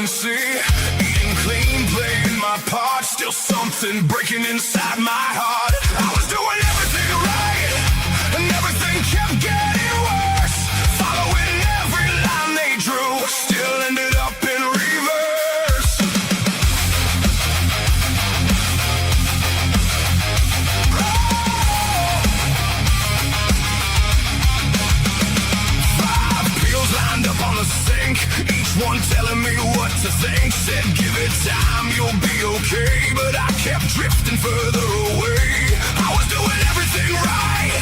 decency. Eating clean, playing my part. Still something breaking inside my heart. I was doing everything right, and everything kept getting worse. Following every line they drew, still ended up in reverse. Five pills lined up on the sink, each one telling me what to think. Said give it time, you'll be okay, but I kept drifting further away. I was doing everything right,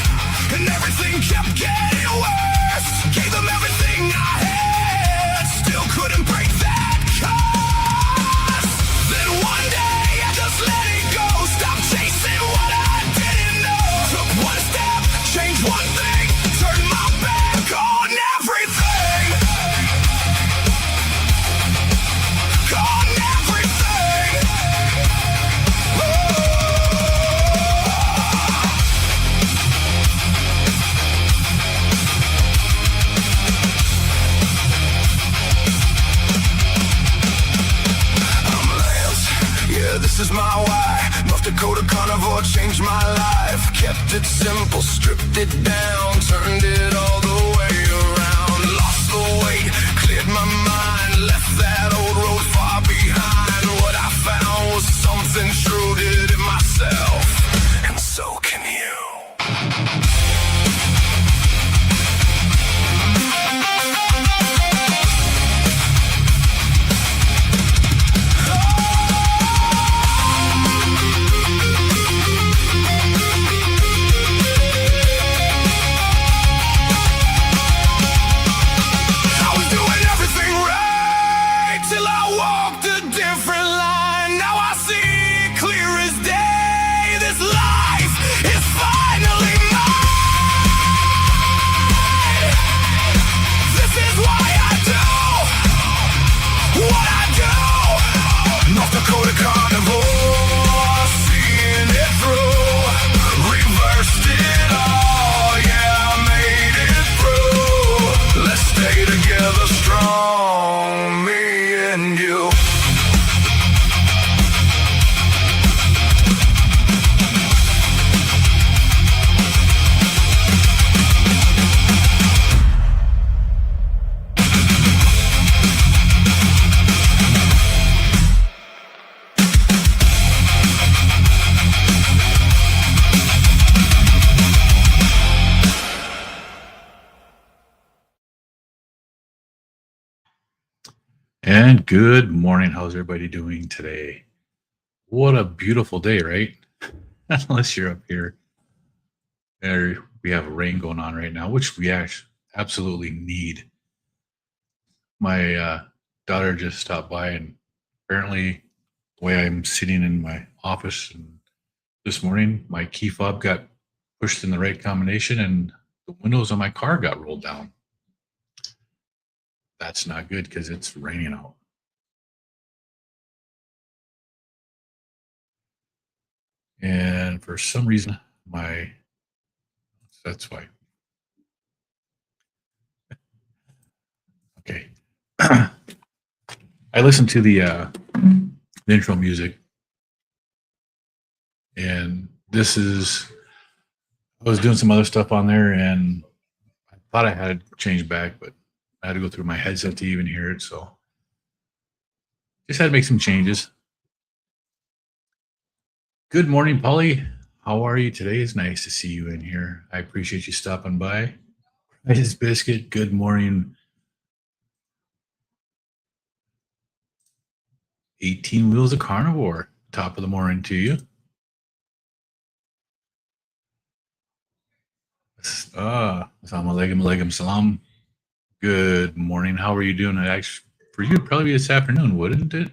and everything kept getting worse. Gave them everything I had, still couldn't break that curse. Then one day I just let it go, stopped chasing what I didn't know. Took one step, changed one thing, turned my back on everything. On everything. I'm Lance, yeah, this is my why. North Dakota Carnivore changed my life. Kept it simple, stripped it down, turned it all the way around. Lost the weight, cleared my mind, left that old road far behind. What I found was something true, did it myself, and so can you. I was doing everything right till I walked a different line. Now I see clear as day. This life is finally mine. This is why I do what I do. North Dakota Carnivore, seeing it through. Reversed it all, yeah, I made it through. Let's stay together strong, me and you. And good morning. How's everybody doing today? What a beautiful day, right? Unless you're up here. There we have rain going on right now, which we actually absolutely need. My daughter just stopped by, and apparently the way I'm sitting in my office and this morning, my key fob got pushed in the right combination and the windows on my car got rolled down. That's not good because it's raining out. And for some reason, that's why. Okay. I listened to the intro music, and I was doing some other stuff on there, and I thought I had it changed back, but I had to go through my headset to even hear it, so just had to make some changes. Good morning, Polly. How are you today? It's nice to see you in here. I appreciate you stopping by. Rice Biscuit, good morning. 18 Wheels of Carnivore, top of the morning to you. Assalamu alaikum, salam. Good morning. How are you doing? Actually, for you, it'd probably be this afternoon, wouldn't it?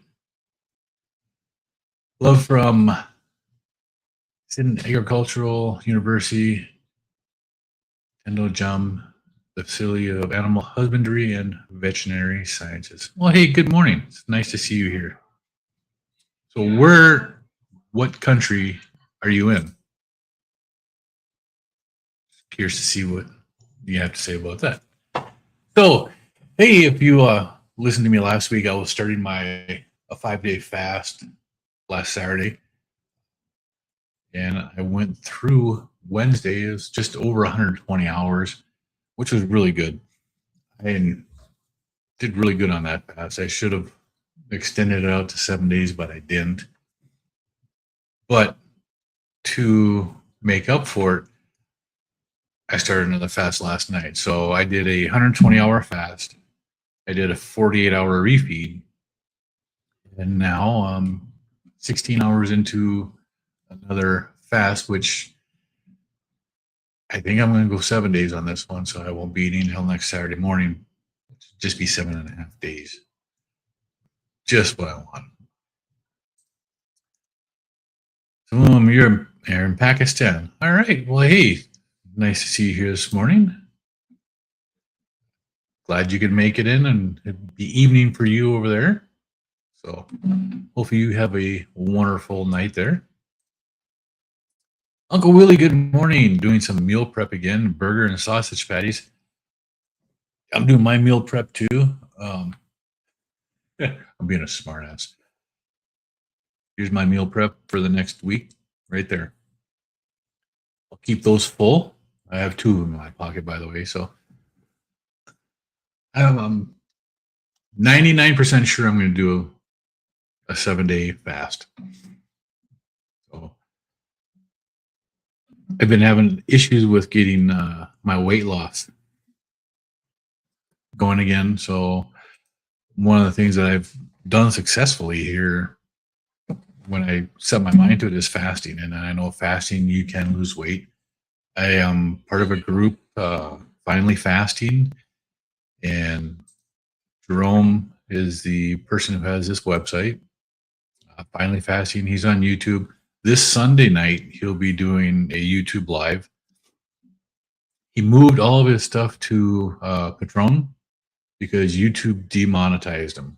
Love from Agricultural University, Tendo Jum, the facility of animal husbandry and veterinary sciences. Well, hey, good morning. It's nice to see you here. So what country are you in? Curious to see what you have to say about that. So, hey, if you listened to me last week, I was starting a 5-day fast last Saturday, and I went through Wednesday. It was just over 120 hours, which was really good. I did really good on that fast. I should have extended it out to 7 days, but I didn't. But to make up for it, I started another fast last night. So I did a 120-hour fast. I did a 48-hour refeed, and now I'm 16 hours into another fast, which I think I'm going to go 7 days on this one, so I won't be eating until next Saturday morning. It'll just be 7.5 days. Just what I want. So you're in Pakistan. All right. Well, hey, nice to see you here this morning. Glad you could make it in, and it'd be evening for you over there. So hopefully you have a wonderful night there. Uncle Willie, good morning. Doing some meal prep again, burger and sausage patties. I'm doing my meal prep too. I'm being a smartass. Here's my meal prep for the next week, right there. I'll keep those full. I have 2 in my pocket, by the way. So I'm 99% sure I'm going to do a 7-day fast. So I've been having issues with getting my weight loss going again. So one of the things that I've done successfully here when I set my mind to it is fasting. And I know fasting, you can lose weight. I am part of a group, Finally Fasting, and Jerome is the person who has this website, Finally Fasting. He's on YouTube. This Sunday night, he'll be doing a YouTube live. He moved all of his stuff to Patreon because YouTube demonetized him.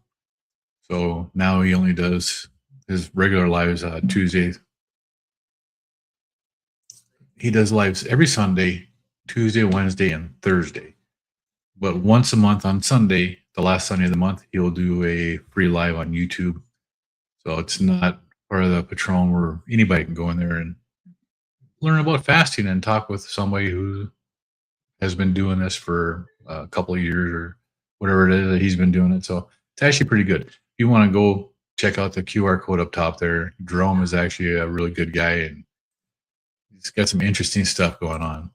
So now he only does his regular lives Tuesdays. He does lives every Sunday, Tuesday, Wednesday, and Thursday. But once a month on Sunday, the last Sunday of the month, he'll do a free live on YouTube. So it's not part of the Patreon where anybody can go in there and learn about fasting and talk with somebody who has been doing this for a couple of years or whatever it is that he's been doing it. So it's actually pretty good. If you want to go check out the QR code up top there, Jerome is actually a really good guy, and he's got some interesting stuff going on.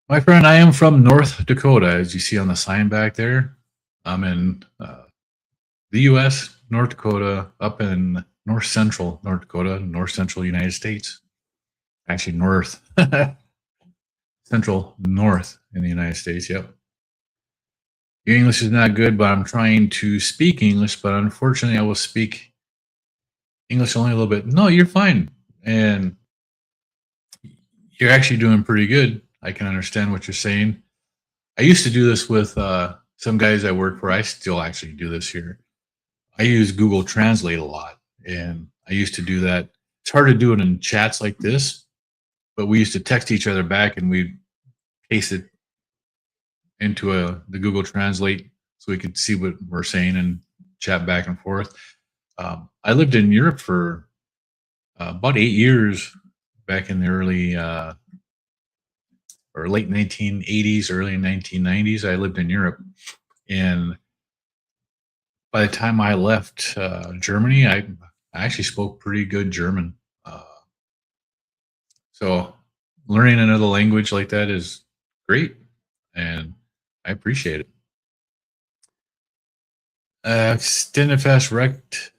My friend, I am from North Dakota, as you see on the sign back there. I'm in the U.S., North Dakota, up in north central North Dakota, north central United States. Actually, north central north in the United States. Yep. Your English is not good, but I'm trying to speak English. But unfortunately, I will speak English only a little bit. No, you're fine, and you're actually doing pretty good. I can understand what you're saying. I used to do this with some guys I work for. I still actually do this here. I use Google Translate a lot, and I used to do that. It's hard to do it in chats like this, but we used to text each other back, and we'd paste it into the Google Translate so we could see what we're saying and chat back and forth. I lived in Europe for about 8 years back in the early or late 1980s, early 1990s. I lived in Europe, and by the time I left Germany, I actually spoke pretty good German. So learning another language like that is great, and I appreciate it. Extended fast wrecked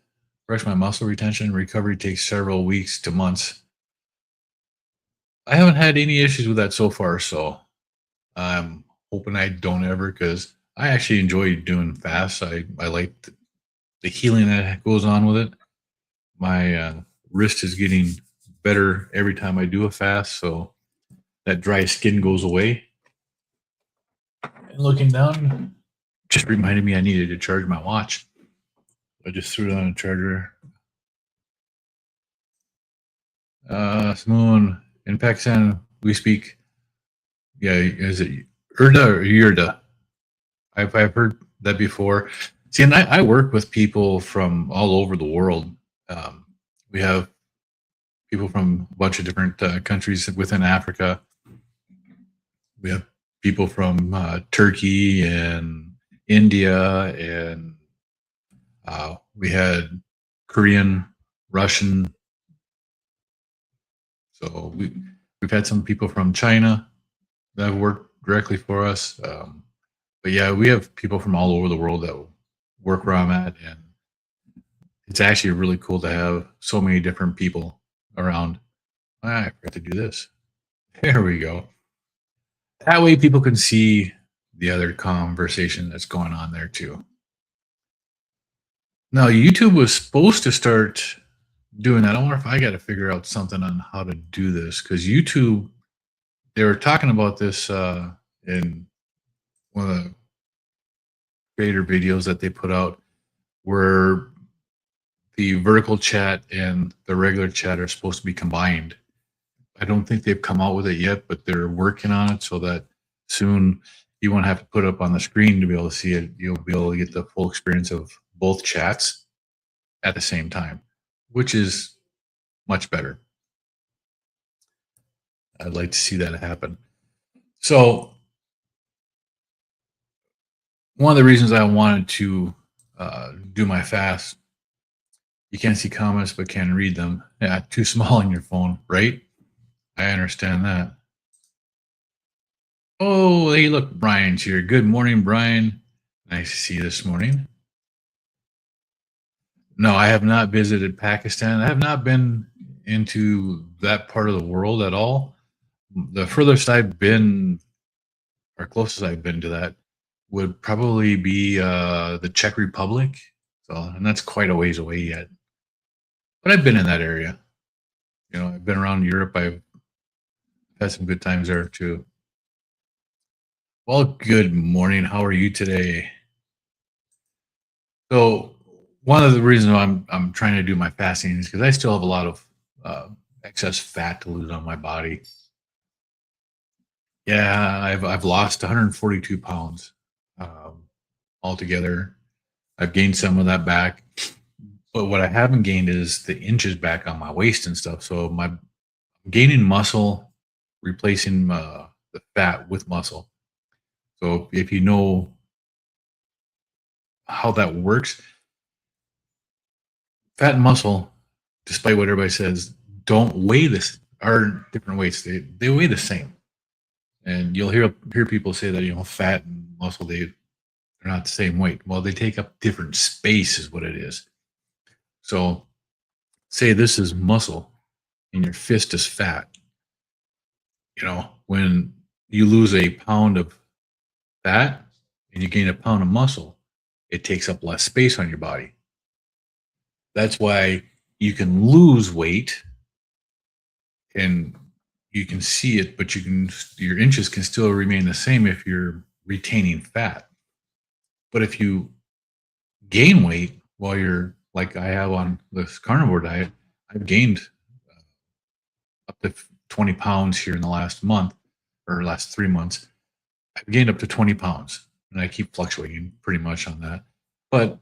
my muscle retention. Recovery takes several weeks to months. I haven't had any issues with that so far, so I'm hoping I don't ever, because I actually enjoy doing fasts. I like the healing that goes on with it. My wrist is getting better every time I do a fast, so that dry skin goes away. And looking down just reminded me I needed to charge my watch. I just threw it on a charger. Simone, in Pakistan, we speak, is it Urdu or Yurda? I've heard that before. See, and I work with people from all over the world. We have people from a bunch of different countries within Africa. We have people from Turkey and India, and we had Korean, Russian. So we've had some people from China that have worked directly for us. But yeah, we have people from all over the world that work where I'm at, and it's actually really cool to have so many different people around. I forgot to do this. There we go. That way people can see the other conversation that's going on there too. Now, YouTube was supposed to start doing that. I wonder if I got to figure out something on how to do this, because YouTube, they were talking about this in one of the creator videos that they put out, where the vertical chat and the regular chat are supposed to be combined. I don't think they've come out with it yet, but they're working on it so that soon you won't have to put it up on the screen to be able to see it. You'll be able to get the full experience of both chats at the same time, which is much better. I'd like to see that happen. So one of the reasons I wanted to do my fast, you can't see comments but can read them. Yeah, too small on your phone, right? I understand that. Oh, hey, look, Brian's here. Good morning, Brian. Nice to see you this morning. No, I have not visited Pakistan. I have not been into that part of the world at all. The furthest I've been, or closest I've been to that, would probably be the Czech Republic. So, and that's quite a ways away yet. But I've been in that area. You know, I've been around Europe. I've had some good times there too. Well, good morning. How are you today? So, one of the reasons I'm trying to do my fasting is because I still have a lot of excess fat to lose on my body. Yeah, I've lost 142 pounds altogether. I've gained some of that back, but what I haven't gained is the inches back on my waist and stuff. So I'm gaining muscle, replacing the fat with muscle. So if you know how that works, fat and muscle, despite what everybody says, don't weigh this, are different weights. They weigh the same. And you'll hear people say that, you know, fat and muscle, they're not the same weight. Well, they take up different space is what it is. So say this is muscle and your fist is fat. You know, when you lose a pound of fat and you gain a pound of muscle, it takes up less space on your body. That's why you can lose weight and you can see it, but your inches can still remain the same if you're retaining fat. But if you gain weight while you're like I have on this carnivore diet, I've gained up to 20 pounds here in the last month or last 3 months. I've gained up to 20 pounds and I keep fluctuating pretty much on that. But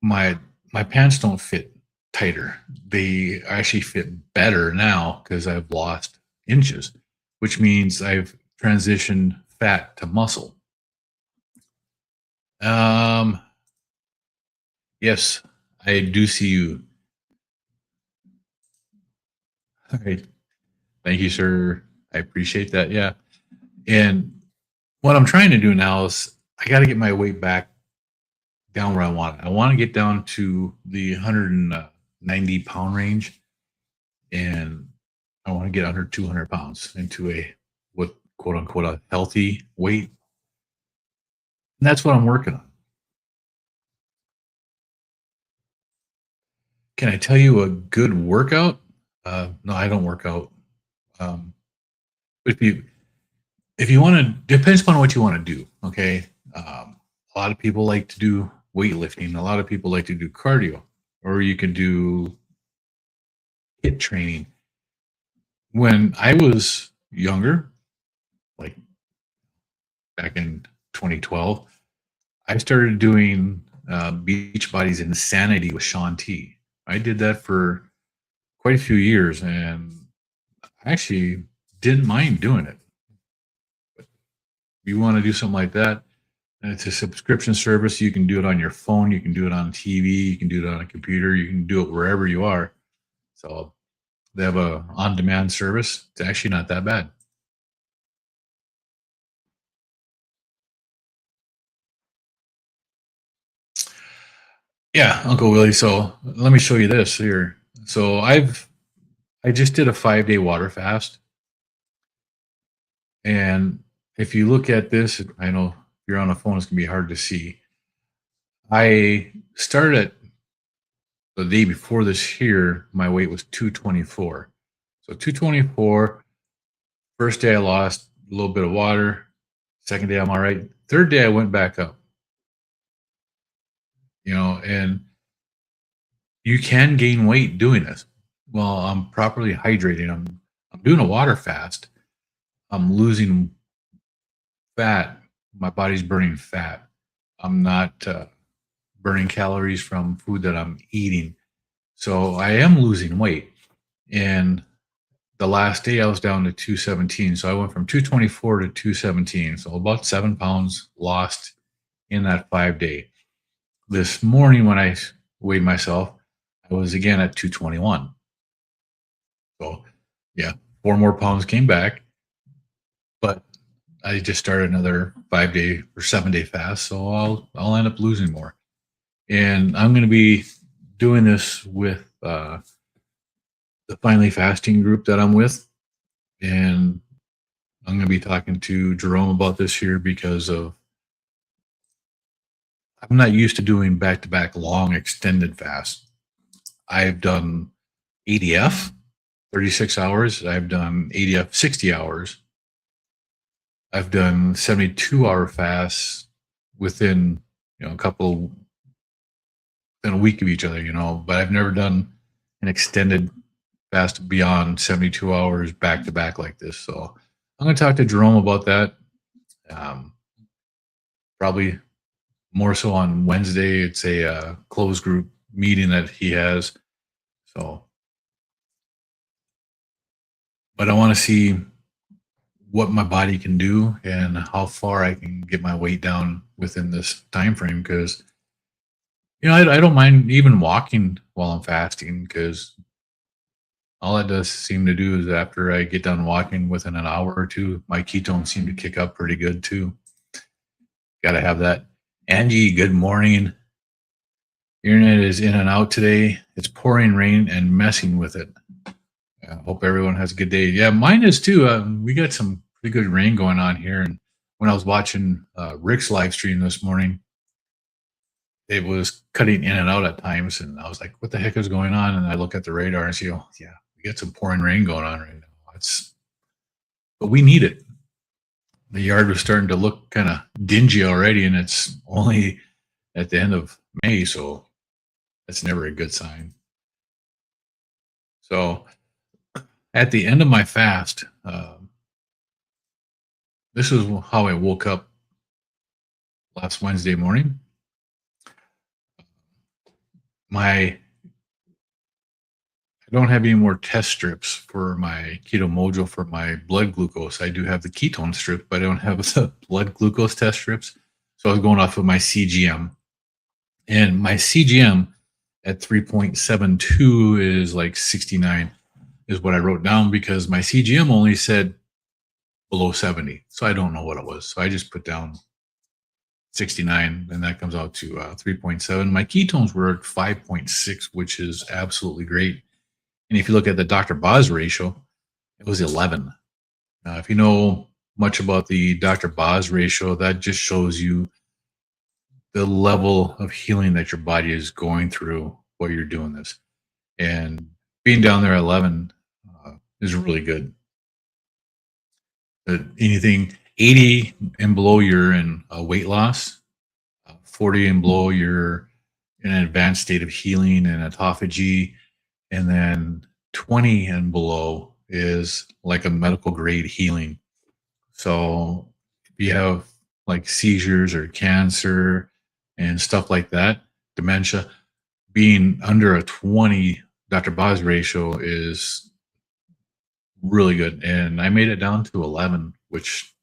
my pants don't fit tighter. They actually fit better now because I've lost inches, which means I've transitioned fat to muscle. Yes, I do see you. All right. Thank you, sir. I appreciate that. Yeah. And what I'm trying to do now is I got to get my weight back down where I want it. I want to get down to the 190 pound range, and I want to get under 200 pounds into a what quote unquote a healthy weight. And that's what I'm working on. Can I tell you a good workout? No, I don't work out. But if you want to, depends upon what you want to do. Okay, a lot of people like to do weightlifting. A lot of people like to do cardio, or you can do HIIT training. When I was younger, like back in 2012, I started doing Beachbody's Insanity with Shaun T. I did that for quite a few years, and I actually didn't mind doing it. If you want to do something like that, and it's a subscription service. You can do it on your phone. You can do it on TV. You can do it on a computer. You can do it wherever you are. So they have a on-demand service. It's actually not that bad. Yeah, Uncle Willie. So let me show you this here. So I just did a 5-day water fast, and if you look at this, I know if you're on a phone, it's gonna be hard to see. I started the day before this here. My weight was 224. So 224. First day I lost a little bit of water. Second day I'm all right. Third day I went back up. And you can gain weight doing this. Well, I'm properly hydrating. I'm doing a water fast. I'm losing fat. My body's burning fat. I'm not burning calories from food that I'm eating. So I am losing weight. And the last day I was down to 217. So I went from 224 to 217. So about 7 pounds lost in that 5 day. This morning when I weighed myself, I was again at 221. So yeah, 4 more pounds came back, but I just started another 5-day or 7-day fast. So I'll end up losing more. And I'm going to be doing this with the Finally Fasting group that I'm with. And I'm going to be talking to Jerome about this here because I'm not used to doing back-to-back long extended fasts. I've done ADF 36 hours. I've done ADF 60 hours. I've done 72-hour fasts within a couple in a week of each other, but I've never done an extended fast beyond 72 hours back to back like this. So I'm going to talk to Jerome about that. Probably more so on Wednesday. It's a closed group meeting that he has. So, but I want to see what my body can do and how far I can get my weight down within this time frame. Because I don't mind even walking while I'm fasting, because all it does seem to do is after I get done walking within an hour or two, my ketones seem to kick up pretty good too. Got to have that. Angie, good morning. Internet is in and out today. It's pouring rain and messing with it. I hope everyone has a good day. Yeah, mine is too. We got some pretty good rain going on here. And when I was watching Rick's live stream this morning, it was cutting in and out at times. And I was like, what the heck is going on? And I look at the radar and see, oh, yeah, we got some pouring rain going on right now. But we need it. The yard was starting to look kind of dingy already, and it's only at the end of May. So that's never a good sign. So at the end of my fast, this is how I woke up last Wednesday morning. I don't have any more test strips for my Keto Mojo for my blood glucose. I do have the ketone strip, but I don't have the blood glucose test strips. So I was going off of my CGM. And my CGM at 3.72 is like 69 is what I wrote down, because my CGM only said below 70. So I don't know what it was. So I just put down 69, and that comes out to 3.7. My ketones were at 5.6, which is absolutely great. And if you look at the Dr. Boz ratio, it was 11. If you know much about the Dr. Boz ratio, that just shows you the level of healing that your body is going through while you're doing this. And being down there at 11 is really good. Anything 80 and below, you're in weight loss. 40 and below, you're in an advanced state of healing and autophagy. And then 20 and below is like a medical grade healing. So if you have like seizures or cancer, and stuff like that, dementia, being under a 20 Dr. Boz ratio is really good. And I made it down to 11, which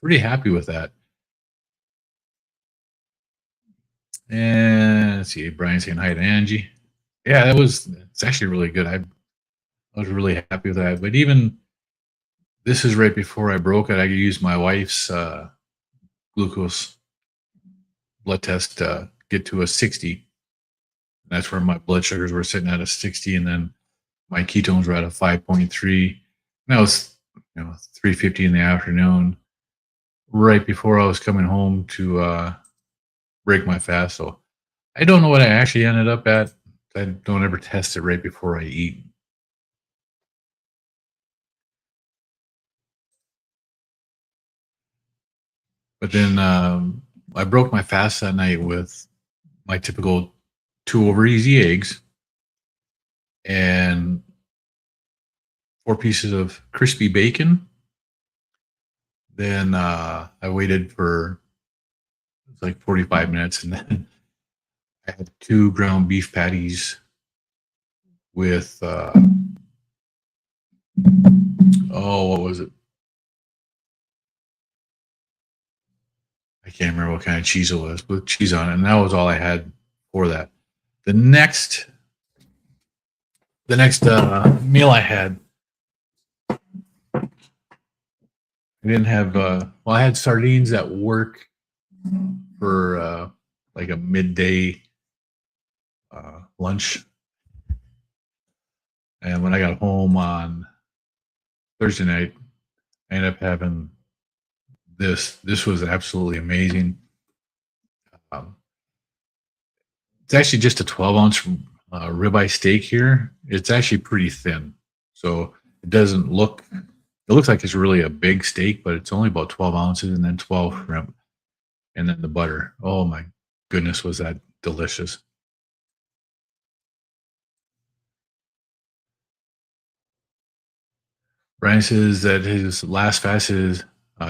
pretty happy with that. And let's see, Brian saying hi to Angie. Yeah, it's actually really good. I was really happy with that. But even this is right before I broke it. I used my wife's glucose blood test to get to a 60. That's where my blood sugars were sitting at a 60, and then my ketones were at a 5.3. And that was 3:50 in the afternoon, right before I was coming home to break my fast. So I don't know what I actually ended up at. I don't ever test it right before I eat. But then I broke my fast that night with my typical 2 over easy eggs and 4 pieces of crispy bacon. Then I waited for like 45 minutes, and then I had 2 ground beef patties with what was it? I can't remember what kind of cheese it was, with cheese on it, and that was all I had for that. The next meal I had, I didn't have. I had sardines at work for like a midday lunch, and when I got home on Thursday night, I ended up having this. This was absolutely amazing. It's actually just a 12-ounce ribeye steak here. It's actually pretty thin, so it doesn't look. It looks like it's really a big steak, but it's only about 12 ounces, and then 12 shrimp, and then the butter. Oh my goodness, was that delicious! Brian says that his last fast, his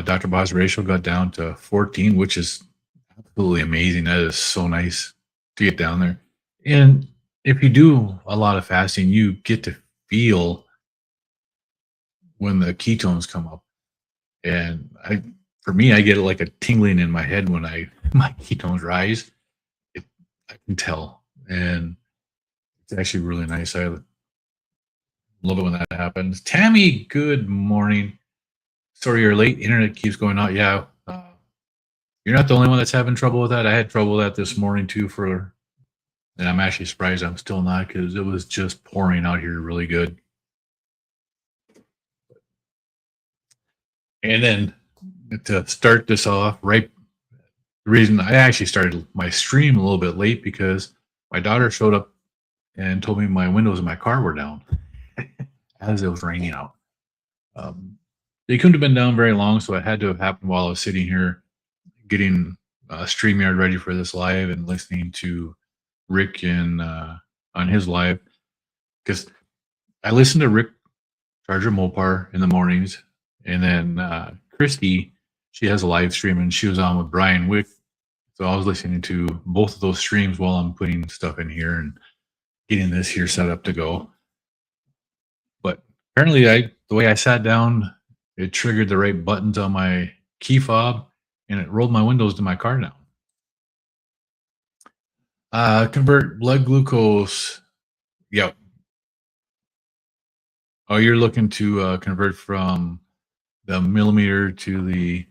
Dr. Boz ratio got down to 14, which is absolutely amazing. That is so nice to get down there. And if you do a lot of fasting, you get to feel when the ketones come up. And for me, I get like a tingling in my head when my ketones rise. I can tell, and it's actually really nice. I love it when that happens. Tammy, good morning. Sorry you're late. Internet keeps going out. Yeah, you're not the only one that's having trouble with that. I had trouble with that this morning too. And I'm actually surprised I'm still not, because it was just pouring out here really good. And then to start this off, the reason I actually started my stream a little bit late, because my daughter showed up and told me my windows in my car were down as it was raining out. They couldn't have been down very long, so it had to have happened while I was sitting here getting StreamYard ready for this live and listening to Rick on his live, because I listen to Rick Charger Mopar in the mornings, and then Christy, she has a live stream, and she was on with Brian Wick, so I was listening to both of those streams while I'm putting stuff in here and getting this here set up to go. But apparently, the way I sat down, it triggered the right buttons on my key fob, and it rolled my windows to my car down. Convert blood glucose. Yep. Oh, you're looking to convert from the millimeter to the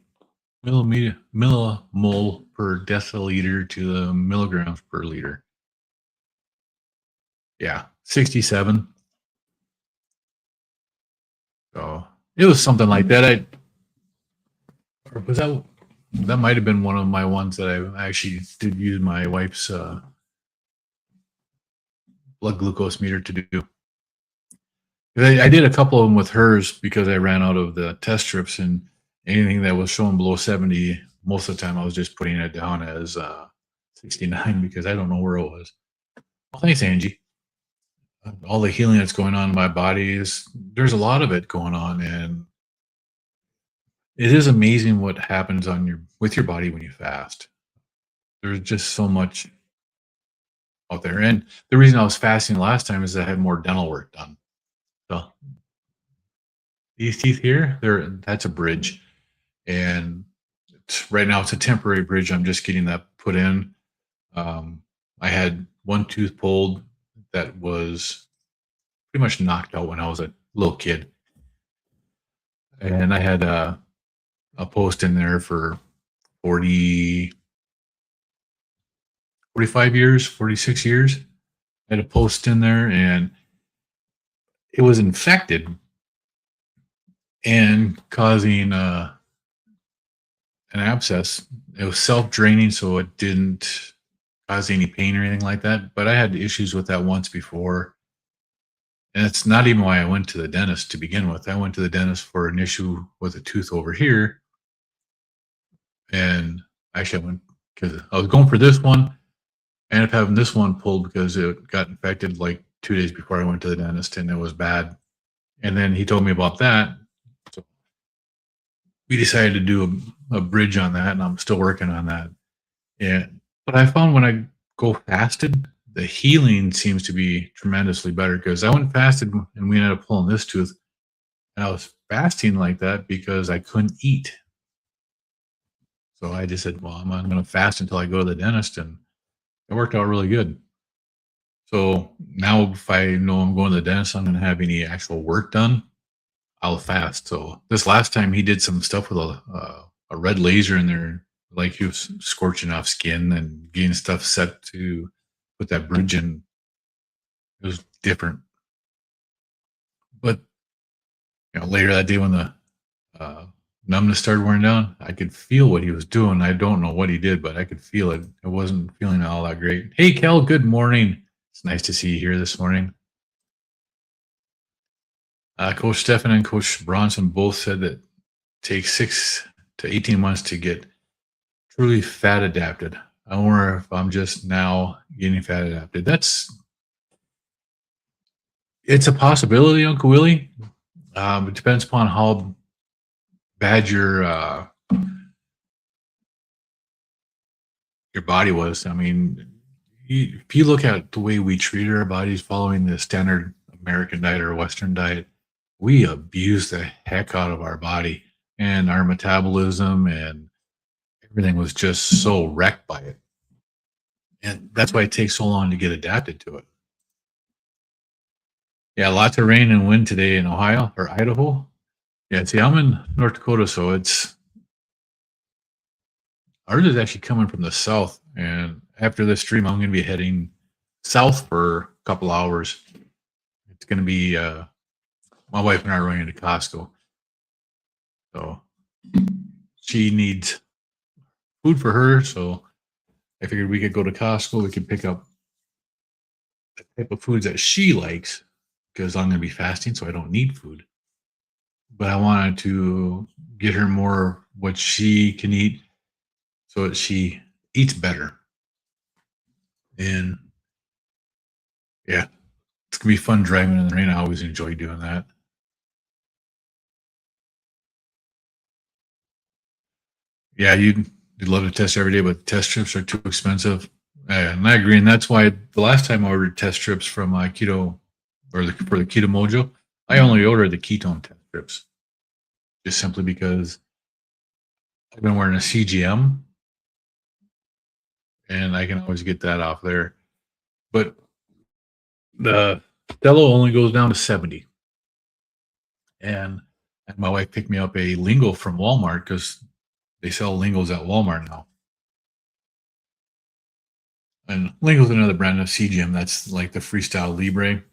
millimole per deciliter to the milligrams per liter. Yeah, 67. So it was something like that. That might have been one of my ones that I actually did use my wife's blood glucose meter to do. I did a couple of them with hers because I ran out of the test strips, and anything that was showing below 70, most of the time I was just putting it down as 69 because I don't know where it was. Well, thanks, Angie. All the healing that's going on in my body there's a lot of it going on, and it is amazing what happens with your body when you fast. There's just so much out there. And the reason I was fasting last time is I had more dental work done. So these teeth here, that's a bridge. And right now it's a temporary bridge. I'm just getting that put in. I had one tooth pulled that was pretty much knocked out when I was a little kid. And I had a post in there for 40, 45 years, 46 years. I had a post in there and it was infected and causing an abscess. It was self-draining, so it didn't cause any pain or anything like that. But I had issues with that once before. And it's not even why I went to the dentist to begin with. I went to the dentist for an issue with a tooth over here. And actually, I went because I was going for this one. I ended up having this one pulled because it got infected like 2 days before I went to the dentist and it was bad. And then he told me about that. So we decided to do a bridge on that, and I'm still working on that. But I found when I go fasted, the healing seems to be tremendously better because I went fasted and we ended up pulling this tooth. And I was fasting like that because I couldn't eat. So I just said, well, I'm going to fast until I go to the dentist. And it worked out really good. So now if I know I'm going to the dentist, I'm going to have any actual work done, I'll fast. So this last time he did some stuff with a red laser in there, like he was scorching off skin and getting stuff set to put that bridge in. It was different. But later that day when the numbness started wearing down, I could feel what he was doing. I don't know what he did, but I could feel it. I wasn't feeling all that great. Hey, Kel, good morning. It's nice to see you here this morning. Coach Stefan and Coach Bronson both said that it takes 6 to 18 months to get truly fat adapted. I wonder if I'm just now getting fat adapted. It's a possibility, Uncle Willie. It depends upon how bad your body was. I mean, if you look at the way we treat our bodies following the standard American diet or Western diet, we abuse the heck out of our body, and our metabolism and everything was just so wrecked by it. And that's why it takes so long to get adapted to it. Yeah, lots of rain and wind today in Ohio or Idaho. Yeah, see, I'm in North Dakota, so ours is actually coming from the south. And after this stream, I'm going to be heading south for a couple hours. It's going to be my wife and I are going into Costco. So she needs food for her. So I figured we could go to Costco. We could pick up the type of foods that she likes because I'm going to be fasting, so I don't need food. But I wanted to get her more what she can eat so that she eats better. And yeah, it's going to be fun driving in the rain. I always enjoy doing that. Yeah, you'd love to test every day, but test strips are too expensive. And I agree. And that's why the last time I ordered test strips from Keto for the Keto Mojo, I only ordered the ketone test strips just simply because I've been wearing a CGM and I can always get that off there. But the Stello only goes down to 70. And my wife picked me up a Lingo from Walmart because they sell Lingos at Walmart now. And Lingo's another brand of CGM that's like the Freestyle Libre.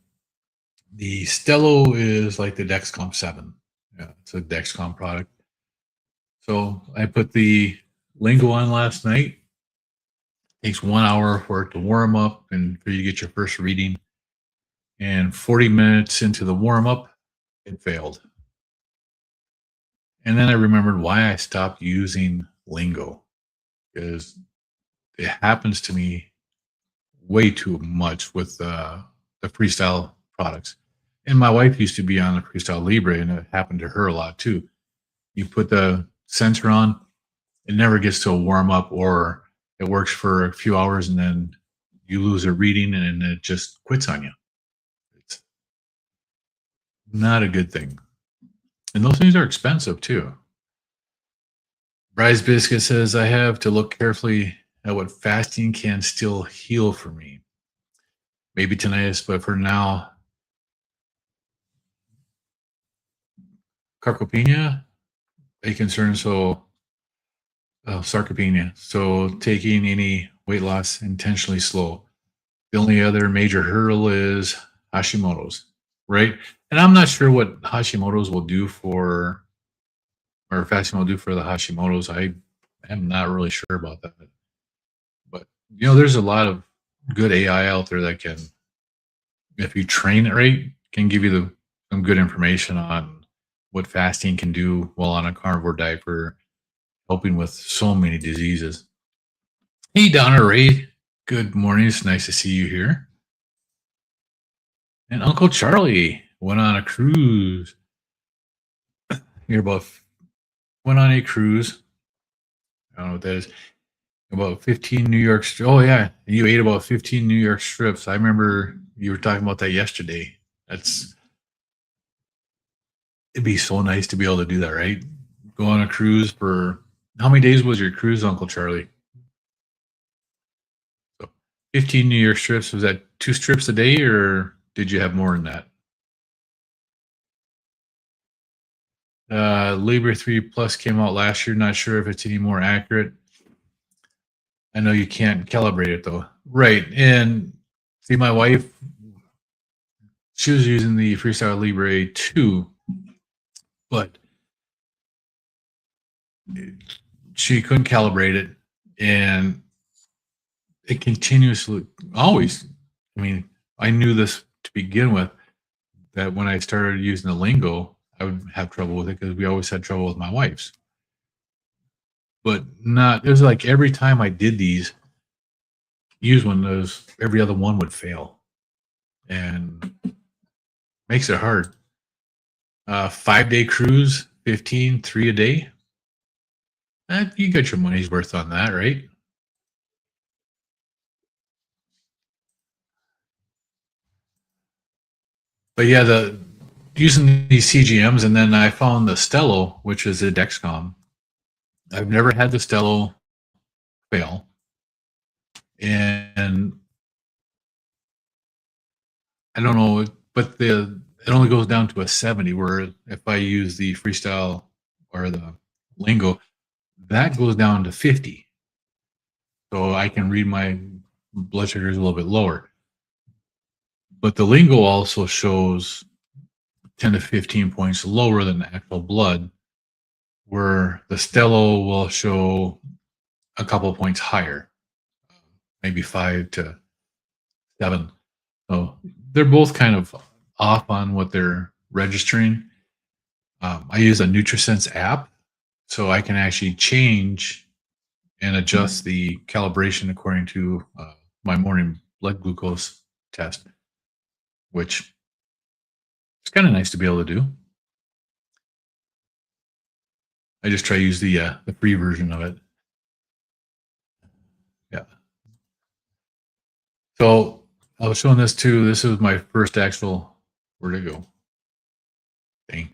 The Stello is like the Dexcom 7. Yeah, it's a Dexcom product. So I put the Lingo on last night. It takes 1 hour for it to warm up and for you to get your first reading. And 40 minutes into the warm up, it failed. And then I remembered why I stopped using Lingo, because it happens to me way too much with the Freestyle products. And my wife used to be on the Freestyle Libre, and it happened to her a lot too. You put the sensor on, it never gets to a warm up or it works for a few hours and then you lose a reading and it just quits on you. It's not a good thing. And those things are expensive too. Bryce Biscuit says, I have to look carefully at what fasting can still heal for me. Maybe tinnitus, but for now, sarcopenia, a concern. So, sarcopenia. So, taking any weight loss intentionally slow. The only other major hurdle is Hashimoto's, right? And I'm not sure what Hashimoto's will do for, or fasting will do for the Hashimoto's. I am not really sure about that. But, there's a lot of good AI out there that can, if you train it right, can give you some good information on what fasting can do while on a carnivore diet for helping with so many diseases. Hey, Donna Ray. Good morning. It's nice to see you here. And Uncle Charlie went on a cruise. Went on a cruise. I don't know what that is. About 15 New York strips. Oh, yeah. You ate about 15 New York strips. I remember you were talking about that yesterday. It'd be so nice to be able to do that, right? Go on a cruise for, how many days was your cruise, Uncle Charlie? So 15 New York strips. Was that 2 strips a day or did you have more than that? Libre 3 Plus came out last year. Not sure if it's any more accurate. I know you can't calibrate it though. Right. And see, my wife, she was using the Freestyle Libre 2, but she couldn't calibrate it. And it continuously, always, I knew this to begin with, that when I started using the lingo, I would have trouble with it because we always had trouble with my wife's. But it was like every time I did use one, every other one would fail. And makes it hard. 5-day cruise, 15, 3 a day. You got your money's worth on that, right? But yeah, using these CGMs, and then I found the Stello, which is a Dexcom. I've never had the Stello fail. And I don't know, but it only goes down to a 70, where if I use the Freestyle or the Lingo, that goes down to 50. So I can read my blood sugars a little bit lower. But the Lingo also shows 10 to 15 points lower than the actual blood, where the Stello will show a couple points higher, maybe 5 to 7. So they're both kind of off on what they're registering. I use a NutriSense app, so I can actually change and adjust the calibration according to my morning blood glucose test, which is kind of nice to be able to do. I just try to use the free version of it. Yeah. So I was showing this too. This was my first actual, where'd it go? Dang.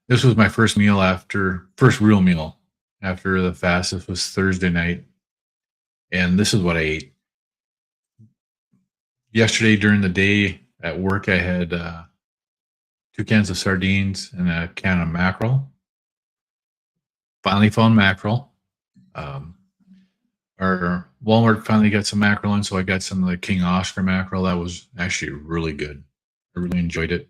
This was my first real meal after the fast. This was Thursday night. And this is what I ate. Yesterday during the day at work, I had 2 cans of sardines and a can of mackerel. Finally found mackerel. Our Walmart finally got some mackerel in, so I got some of the King Oscar mackerel. That was actually really good. I really enjoyed it.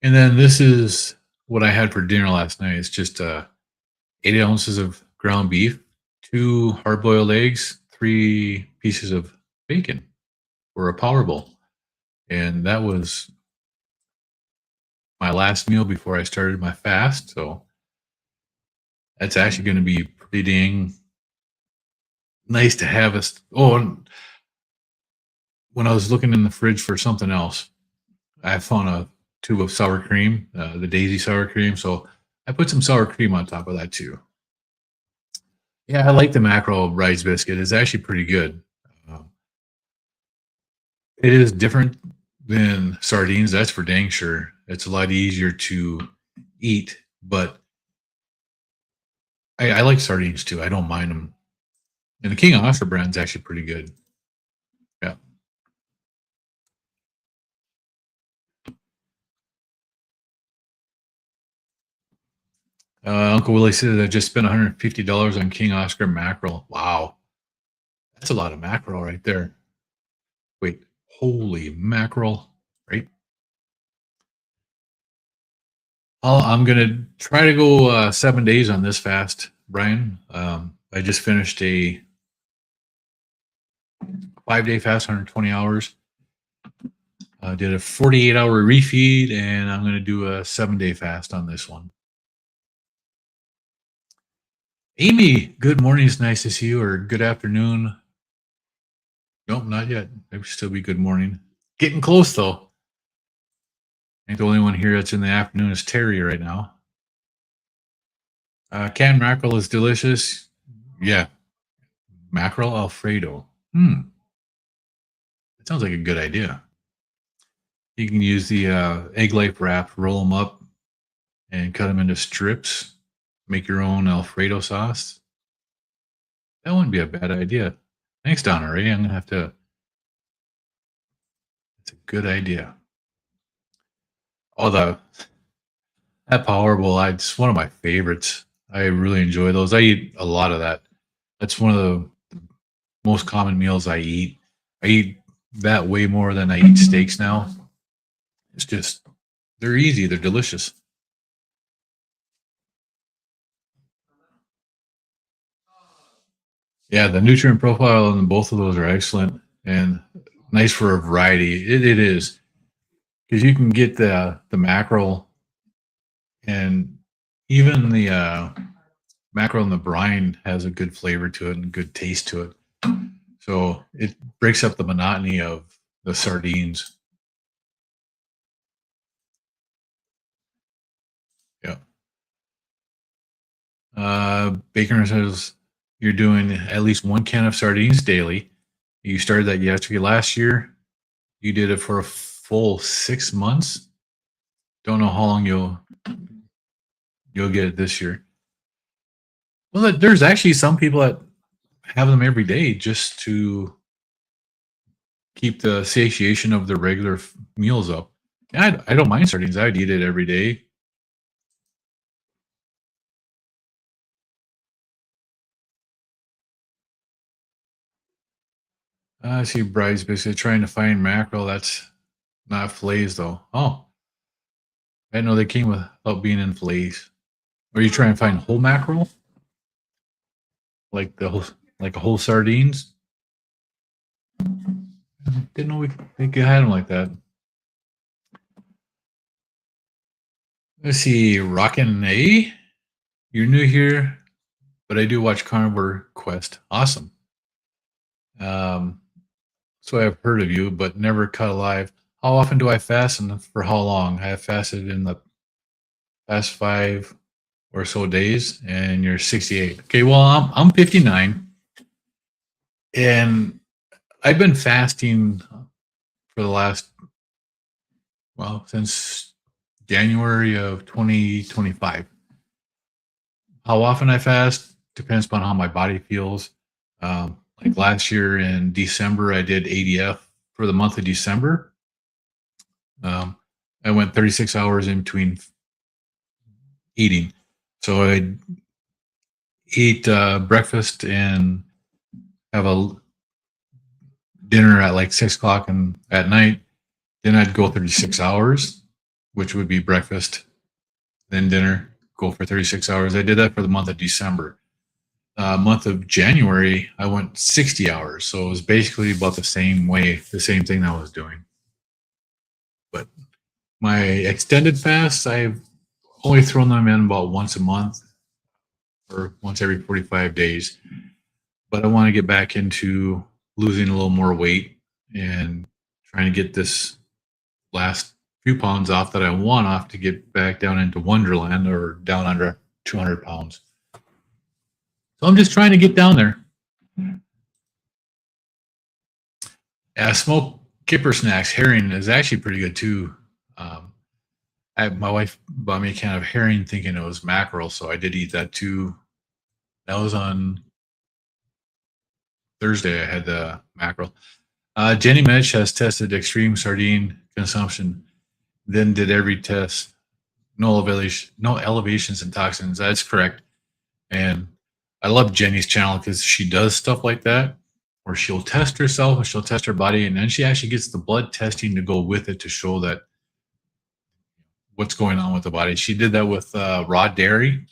And then this is what I had for dinner last night. It's just 8 ounces of ground beef, 2 hard-boiled eggs, 3 pieces of bacon for a power bowl. And that was my last meal before I started my fast. So that's actually going to be pretty dang nice to have. And when I was looking in the fridge for something else, I found a tube of sour cream, the Daisy sour cream. So I put some sour cream on top of that too. Yeah, I like the mackerel rice biscuit. It's actually pretty good. Um, it is different than sardines. That's for dang sure. It's a lot easier to eat, but I like sardines too. I don't mind them. And the King Oscar brand's actually pretty good. Yeah. Uncle Willie says I just spent $150 on King Oscar mackerel. Wow, that's a lot of mackerel right there. Wait, holy mackerel, right? I'm gonna try to go 7 days on this fast, Brian. I just finished a 5 day fast, 120 hours. I did a 48-hour refeed, and I'm gonna do a 7 day fast on this one. Amy, good morning. It's nice to see you, or good afternoon. Nope, not yet. Maybe still be good morning. Getting close though. I think the only one here that's in the afternoon is Terry right now. Canned mackerel is delicious. Yeah, mackerel Alfredo. That sounds like a good idea. You can use the egg life wrap, roll them up, and cut them into strips. Make your own Alfredo sauce. That wouldn't be a bad idea. Thanks, Donna Ray. I'm gonna have to. It's a good idea. Oh, that Powerball, it's one of my favorites. I really enjoy those. I eat a lot of that. That's one of the most common meals I eat. I eat that way more than I eat steaks now. It's just, they're easy, they're delicious. Yeah, the nutrient profile on both of those are excellent and nice for a variety. It is because you can get the mackerel and even the mackerel in the brine has a good flavor to it and good taste to it. So it breaks up the monotony of the sardines. Yeah. Baker says you're doing at least one can of sardines daily. You started that yesterday. Last year, you did it for a full 6 months. Don't know how long you'll get it this year. Well, there's actually some people that have them every day just to keep the satiation of the regular meals up. Yeah, I don't mind sardines. I'd eat it every day. I see Bryce basically trying to find mackerel. That's not fillets though. Oh, I didn't know they came without being in fillets. Are you trying to find whole mackerel, like the whole, like a whole sardines? Didn't know we could have them like that. Let's see, Rockin' A. You're new here, but I do watch Carnivore Quest. Awesome. So I've heard of you, but never cut alive. How often do I fast and for how long? I have fasted in the past 5 or so days, and you're 68. Okay, well, I'm 59, and I've been fasting for the last, well, since January of 2025. How often I fast depends upon how my body feels. Like last year in December, I did ADF for the month of December. I went 36 hours in between eating. So I'd eat breakfast and have a dinner at like 6 o'clock at night. Then I'd go 36 hours, which would be breakfast, then dinner, go for 36 hours. I did that for the month of December. Month of January, I went 60 hours. So it was basically about the same thing I was doing. But my extended fasts, I've only thrown them in about once a month or once every 45 days. But I want to get back into losing a little more weight and trying to get this last few pounds off that I want off to get back down into Wonderland or down under 200 pounds. So I'm just trying to get down there. Yeah, smoked kipper snacks, herring is actually pretty good too. My wife bought me a can of herring thinking it was mackerel, so I did eat that too. That was on Thursday. I had the mackerel. Jenny Mitch has tested extreme sardine consumption, then did every test. No elevations in toxins. That's correct. And I love Jenny's channel because she does stuff like that, where she'll test herself and she'll test her body, and then she actually gets the blood testing to go with it to show that what's going on with the body. She did that with raw dairy,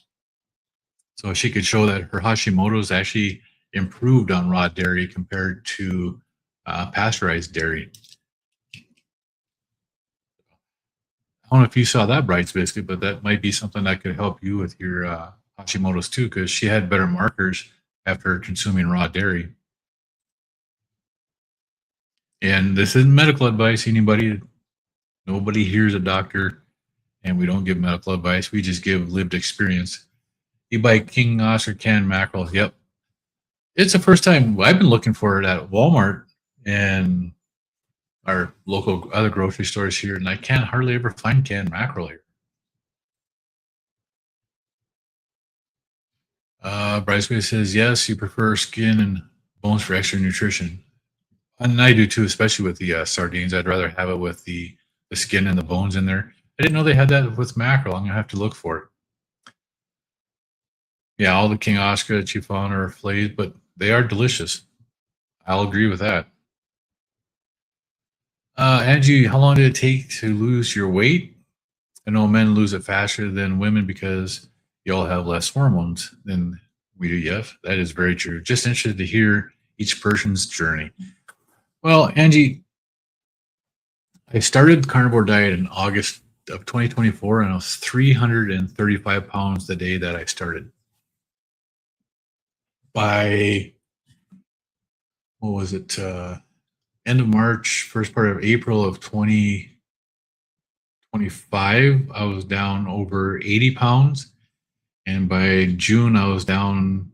so she could show that her Hashimoto's actually improved on raw dairy compared to pasteurized dairy. I don't know if you saw that, Brights Biscuit, but that might be something that could help you with your Hashimoto's too, because she had better markers after consuming raw dairy. And this isn't medical advice. Nobody here's a doctor, and we don't give medical advice. We just give lived experience. You buy King Az or canned mackerel. Yep. It's the first time I've been looking for it at Walmart and our local other grocery stores here, and I can't hardly ever find canned mackerel here. Bryce says, yes, you prefer skin and bones for extra nutrition. And I do too, especially with the sardines. I'd rather have it with the skin and the bones in there. I didn't know they had that with mackerel. I'm going to have to look for it. Yeah, all the King Oscar that you found are flayed, but they are delicious. I'll agree with that. Angie, how long did it take to lose your weight? I know men lose it faster than women because y'all have less hormones than we do. Yes, that is very true. Just interested to hear each person's journey. Well, Angie, I started the carnivore diet in August of 2024, and I was 335 pounds the day that I started. By, what was it, end of March, first part of April of 2025, I was down over 80 pounds. And by June, I was down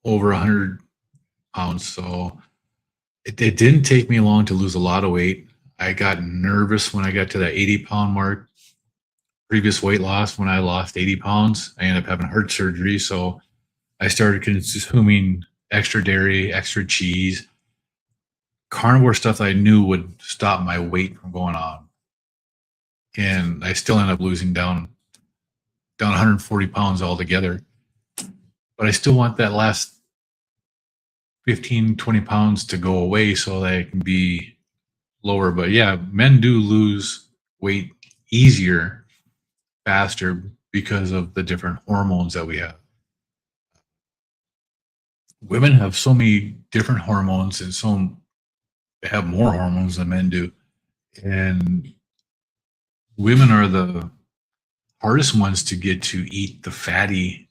over 100 pounds. So it didn't take me long to lose a lot of weight. I got nervous when I got to that 80-pound mark. Previous weight loss, when I lost 80 pounds, I ended up having heart surgery. So I started consuming extra dairy, extra cheese, carnivore stuff that I knew would stop my weight from going on. And I still ended up losing down 140 pounds altogether. But I still want that last 15, 20 pounds to go away so that I can be lower. But yeah, men do lose weight easier, faster, because of the different hormones that we have. Women have so many different hormones, and they have more hormones than men do. And women are the hardest ones to get to eat the fatty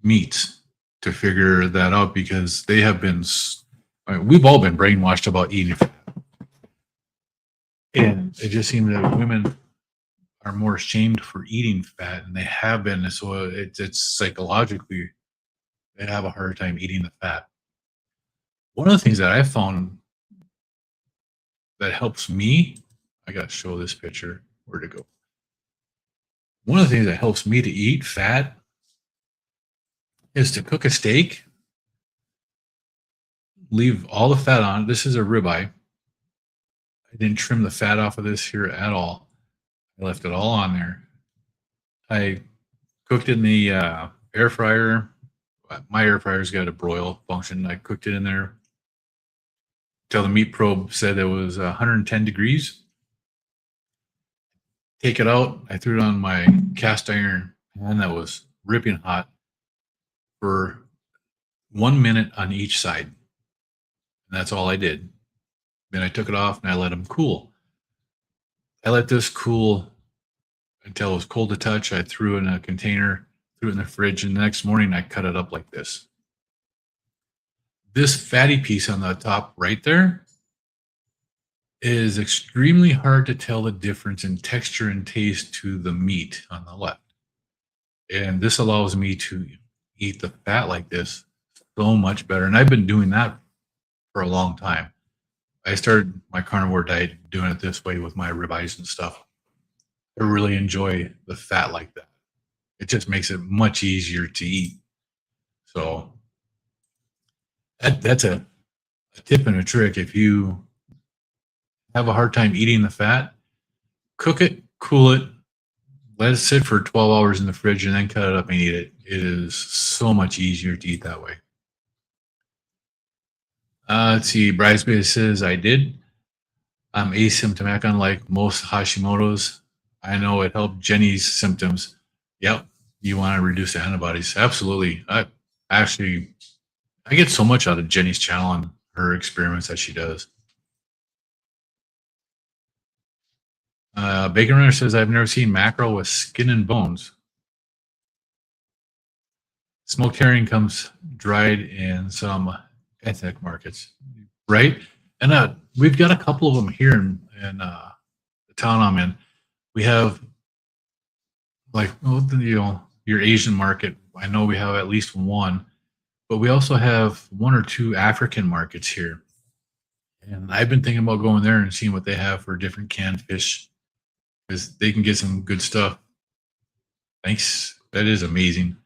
meats, to figure that out, because they have been, we've all been brainwashed about eating fat. And it just seems that women are more ashamed for eating fat, and they have been. So it's psychologically, they have a hard time eating the fat. One of the things that I found that helps me, I got to show this picture. Where'd it go? One of the things that helps me to eat fat is to cook a steak, leave all the fat on. This is a ribeye. I didn't trim the fat off of this here at all. I left it all on there. I cooked it in the air fryer. My air fryer's got a broil function. I cooked it in there till the meat probe said it was 110 degrees. Take it out. I threw it on my cast iron pan that was ripping hot for 1 minute on each side. And that's all I did. Then I took it off and I let them cool. I let this cool until it was cold to touch. I threw it in a container, threw it in the fridge, and the next morning I cut it up like this. This fatty piece on the top right there is extremely hard to tell the difference in texture and taste to the meat on the left. And this allows me to eat the fat like this so much better. And I've been doing that for a long time. I started my carnivore diet doing it this way with my ribeyes and stuff. I really enjoy the fat like that. It just makes it much easier to eat. So that's a tip and a trick. If you have a hard time eating the fat, cook it, cool it, let it sit for 12 hours in the fridge, and then cut it up and eat it. It is so much easier to eat that way. Let's see. Bridesmaid says, I did. I'm asymptomatic, unlike most Hashimoto's. I know it helped Jenny's symptoms. Yep. You want to reduce the antibodies. Absolutely. I get so much out of Jenny's channel and her experiments that she does. Bacon Runner says, I've never seen mackerel with skin and bones. Smoked herring comes dried in some ethnic markets, right? And we've got a couple of them here in the town I'm in. We have, like, your Asian market. I know we have at least one, but we also have one or two African markets here. And I've been thinking about going there and seeing what they have for different canned fish, because they can get some good stuff. Thanks. That is amazing.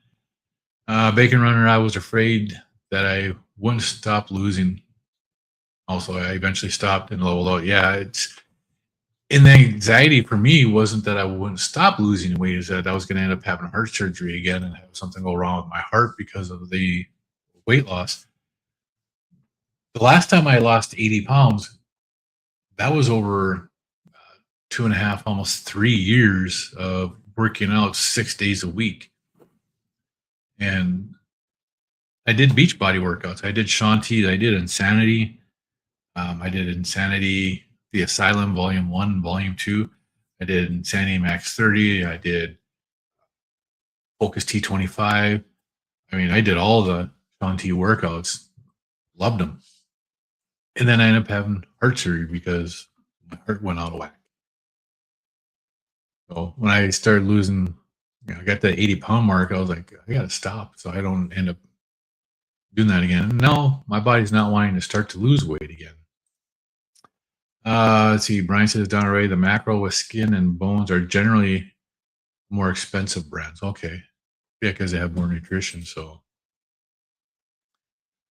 Bacon Runner, I was afraid that I wouldn't stop losing. Also, I eventually stopped and leveled out. Yeah, and the anxiety for me wasn't that I wouldn't stop losing weight, is that I was going to end up having heart surgery again and have something go wrong with my heart because of the weight loss. The last time I lost 80 pounds, that was over 2.5, almost 3 years of working out 6 days a week. And I did beach body workouts. I did Shanti. I did Insanity. I did Insanity, the Asylum Volume 1 and Volume 2. I did Insanity Max 30. I did Focus T25. I mean, I did all the Shanti workouts. Loved them. And then I ended up having heart surgery because my heart went out of whack. So when I started losing, I got that 80-pound mark, I was like, I got to stop so I don't end up doing that again. And now my body's not wanting to start to lose weight again. Let's see. Brian says, down already, the mackerel with skin and bones are generally more expensive brands. Okay. Yeah, because they have more nutrition. So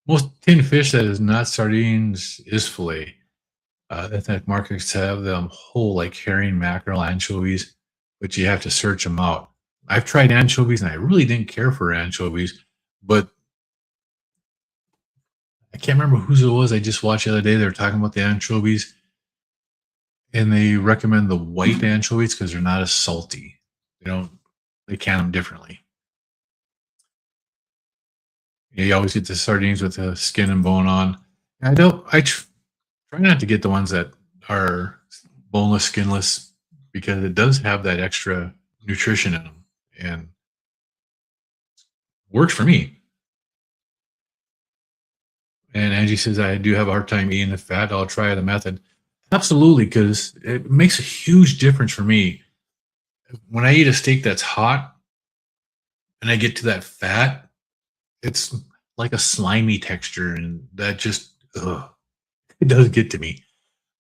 most tinned fish that is not sardines is fillet. Ethnic markets have them whole, like herring, mackerel, anchovies, but you have to search them out. I've tried anchovies and I really didn't care for anchovies, but I can't remember whose it was. I just watched the other day. They were talking about the anchovies, and they recommend the white anchovies because they're not as salty. They can them differently. You always get the sardines with the skin and bone on. I try not to get the ones that are boneless, skinless, because it does have that extra nutrition in them and works for me. And Angie says, I do have a hard time eating the fat. I'll try the method. Absolutely, because it makes a huge difference for me. When I eat a steak that's hot and I get to that fat, it's like a slimy texture, and that just, it does get to me.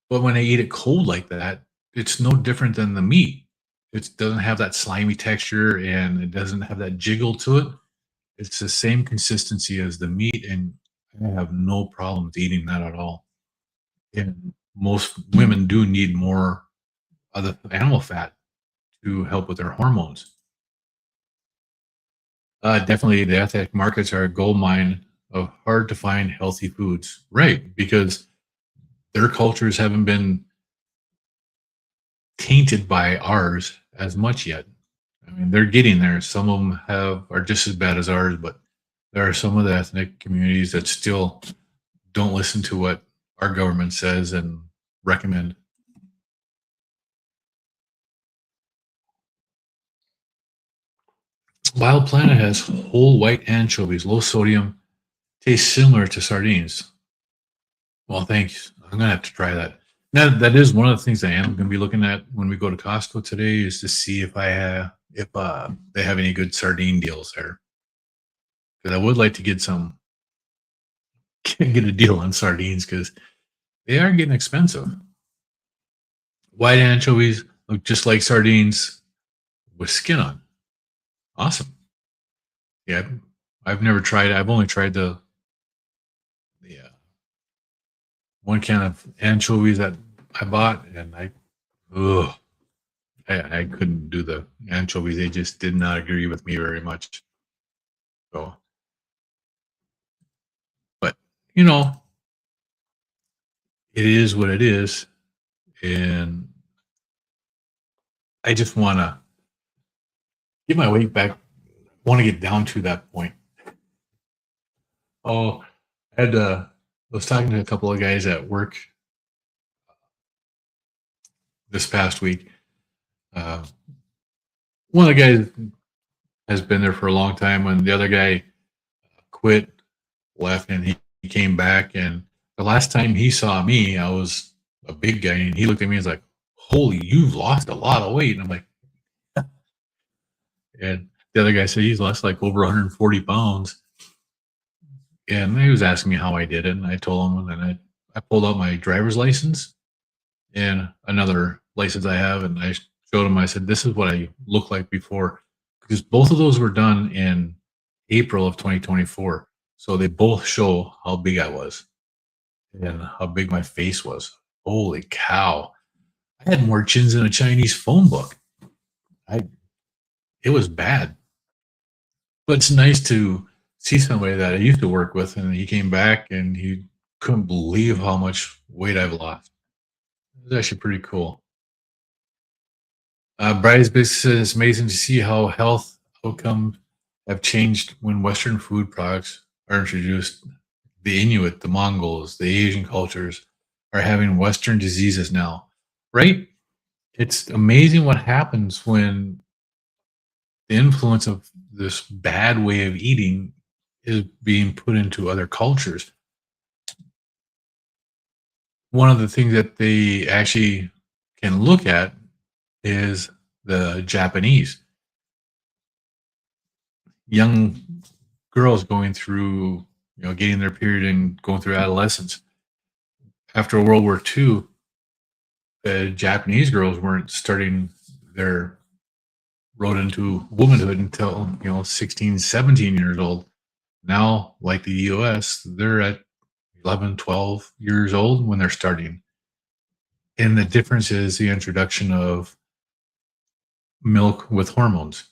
But when I eat it cold like that, it's no different than the meat. It doesn't have that slimy texture and it doesn't have that jiggle to it. It's the same consistency as the meat, and I have no problems eating that at all. And most women do need more of the animal fat to help with their hormones. Definitely, the ethnic markets are a gold mine of hard to find healthy foods, right? Because their cultures haven't been tainted by ours as much yet. I mean, they're getting there. Some of them are just as bad as ours, but there are some of the ethnic communities that still don't listen to what our government says and recommend. Wild Planet has whole white anchovies, low sodium, tastes similar to sardines. Well, thanks. I'm gonna have to try that. Now, that is one of the things I am going to be looking at when we go to Costco today, is to see if they have any good sardine deals there. because I would like to get get a deal on sardines because they are getting expensive. White anchovies look just like sardines with skin on. Awesome. Yeah, I've never tried. I've only tried the one can of anchovies that I bought, and ugh, I couldn't do the anchovies. They just did not agree with me very much. So, but you know, it is what it is, and I just want to get my weight back. Want to get down to that point. Oh, I was talking to a couple of guys at work this past week. Uh, one of the guys has been there for a long time, and the other guy quit, left, and he came back. And the last time he saw me, I was a big guy, and he looked at me and was like, "Holy, you've lost a lot of weight." And I'm like, and the other guy said he's lost like over 140 pounds. And he was asking me how I did it, and I told him, and then I pulled out my driver's license and another license I have, and I showed him. I said, "This is what I looked like before," because both of those were done in April of 2024. So they both show how big I was and how big my face was. Holy cow! I had more chins than a Chinese phone book. I It was bad, but it's nice to see somebody that I used to work with, and he came back and he couldn't believe how much weight I've lost. It was actually pretty cool. Bryce Bix says it's amazing to see how health outcomes have changed when Western food products are introduced. The Inuit, the Mongols, the Asian cultures are having Western diseases now, right? It's amazing what happens when the influence of this bad way of eating is being put into other cultures. One of the things that they actually can look at is the Japanese young girls going through, getting their period and going through adolescence. After World War II, the Japanese girls weren't starting their road into womanhood until 16, 17 years old. Now, like the US, they're at 11, 12 years old when they're starting. And the difference is the introduction of milk with hormones.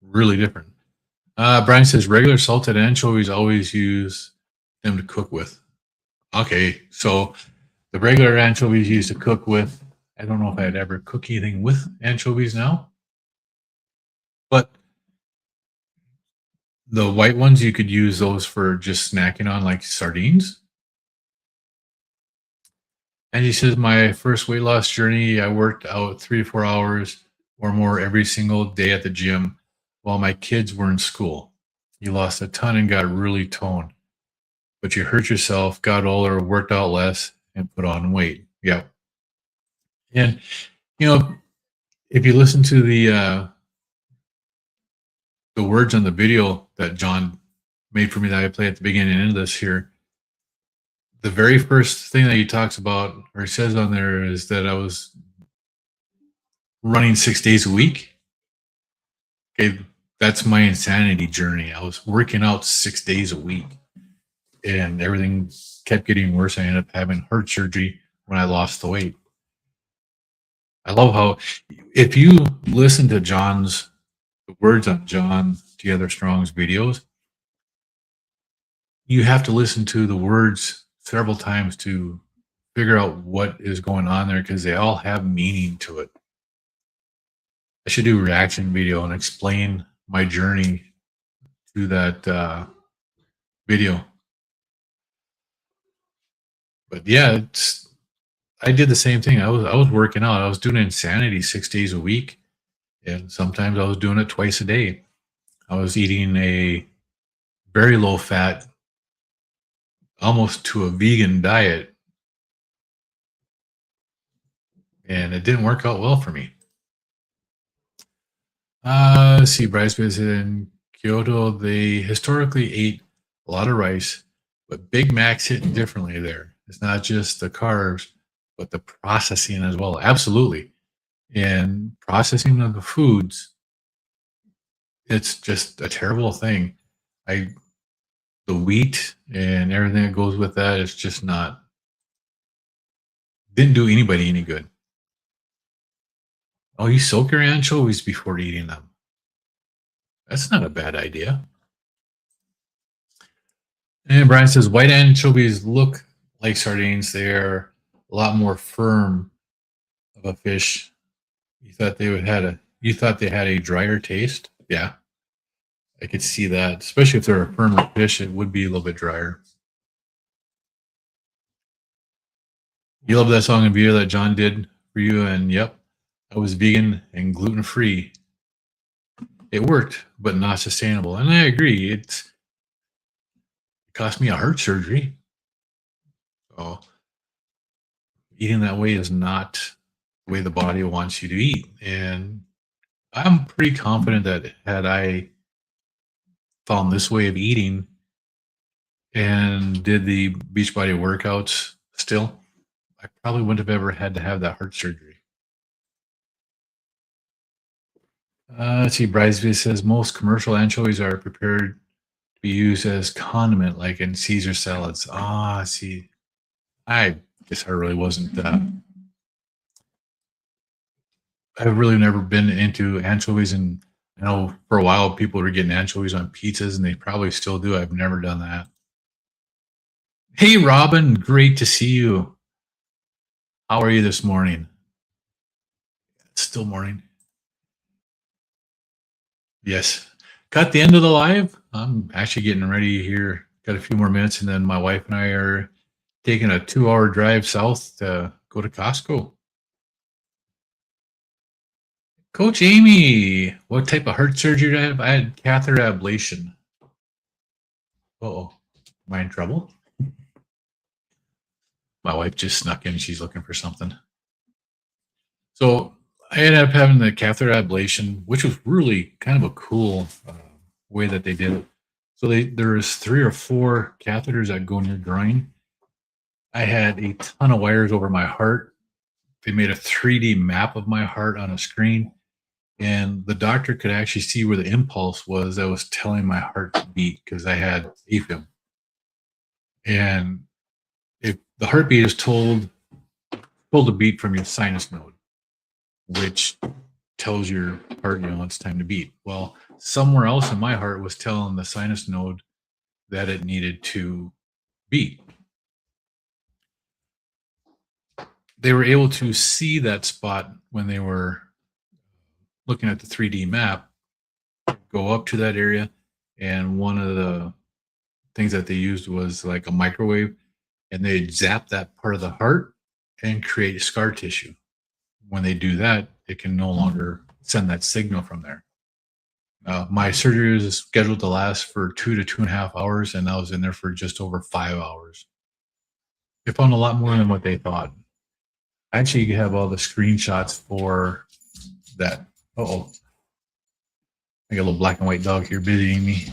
Really different. Brian says regular salted anchovies always use them to cook with. Okay, so the regular anchovies used to cook with. I don't know if I'd ever cook anything with anchovies now, but the white ones, you could use those for just snacking on, like sardines. And he says, my first weight loss journey, I worked out 3 to 4 hours or more every single day at the gym while my kids were in school. You lost a ton and got really toned, but you hurt yourself, got older, worked out less, and put on weight. Yep. And, you know, if you listen to the words on the video that John made for me that I play at the beginning and end of this here, the very first thing that he talks about or he says on there is that I was running 6 days a week. Okay, that's my insanity journey. I was working out 6 days a week, and everything kept getting worse. I ended up having heart surgery when I lost the weight. I love how, if you listen to the words on John Together Strong's videos, you have to listen to the words several times to figure out what is going on there, because they all have meaning to it. I should do a reaction video and explain my journey to that video. But yeah, I did the same thing. I was working out. I was doing insanity 6 days a week, and sometimes I was doing it twice a day. I was eating a very low fat, almost to a vegan diet, and it didn't work out well for me. Let's see, Bryce was in Kyoto. They historically ate a lot of rice, but Big Macs hit differently there. It's not just the carbs, but the processing as well. Absolutely. And processing of the foods, it's just a terrible thing. I the wheat and everything that goes with that is just not didn't do anybody any good. Oh, you soak your anchovies before eating them. That's not a bad idea. And Brian says white anchovies look like sardines. They are a lot more firm of a fish. You thought they had a drier taste? Yeah, I could see that. Especially if they're a firmer fish, it would be a little bit drier. You love that song and video that John did for you, and yep, I was vegan and gluten free. It worked, but not sustainable. And I agree. It cost me a heart surgery. So eating that way is not the way the body wants you to eat. And I'm pretty confident that had I found this way of eating and did the Beachbody workouts still, I probably wouldn't have ever had to have that heart surgery. Let's see, Brisby says most commercial anchovies are prepared to be used as condiment, like in Caesar salads. See, I guess I really wasn't. I've really never been into anchovies, and I know for a while people were getting anchovies on pizzas, and they probably still do. I've never done that. Hey, Robin, great to see you. How are you this morning? It's still morning. Yes. Got the end of the live. I'm actually getting ready here. Got a few more minutes, and then my wife and I are taking a 2-hour drive south to go to Costco. Coach Amy, what type of heart surgery did I have? I had catheter ablation. Uh-oh. Am I in trouble? My wife just snuck in. She's looking for something. So I ended up having the catheter ablation, which was really kind of a cool way that they did it. So there's 3 or 4 catheters that go in your groin. I had a ton of wires over my heart. They made a 3D map of my heart on a screen, and the doctor could actually see where the impulse was that was telling my heart to beat because I had AFib. And if the heartbeat is told to beat from your sinus node, which tells your heart, it's time to beat. Well, somewhere else in my heart was telling the sinus node that it needed to beat. They were able to see that spot when they were looking at the 3D map, go up to that area, and one of the things that they used was like a microwave, and they zap that part of the heart and create scar tissue. When they do that, it can no longer send that signal from there. My surgery was scheduled to last for 2 to 2.5 hours, and I was in there for just over 5 hours. They found a lot more than what they thought. Actually, you have all the screenshots for that. Uh-oh. I got a little black and white dog here visiting me.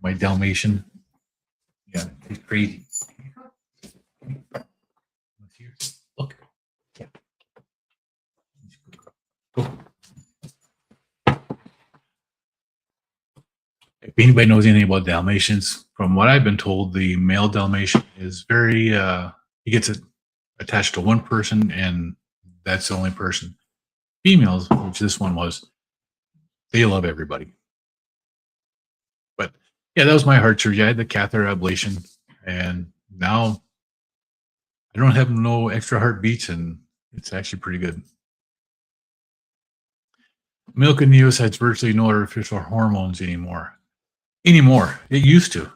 My Dalmatian. Yeah, he's crazy. Look. Yeah. Go. If anybody knows anything about Dalmatians, from what I've been told, the male Dalmatian is very, he gets it attached to one person, and that's the only person. Females, which this one was, they love everybody. But yeah, that was my heart surgery. I had the catheter ablation, and now I don't have no extra heartbeats, and it's actually pretty good. Milk in the U.S. has virtually no artificial hormones anymore. It used to.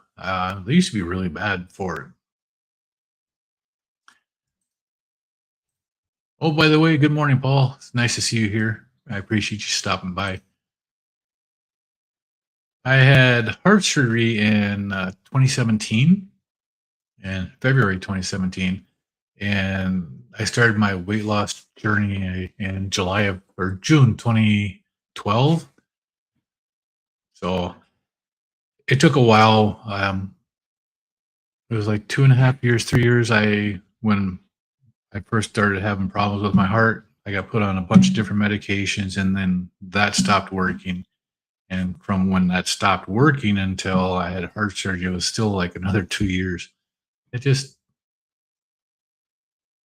They used to be really bad for it. Oh, by the way, good morning, Paul. It's nice to see you here. I appreciate you stopping by. I had heart surgery in 2017, in February 2017, and I started my weight loss journey in June 2019. 12. So it took a while. It was like 2.5 years, 3 years. When I first started having problems with my heart, I got put on a bunch of different medications, and then that stopped working. And from when that stopped working until I had heart surgery, it was still like another 2 years. It just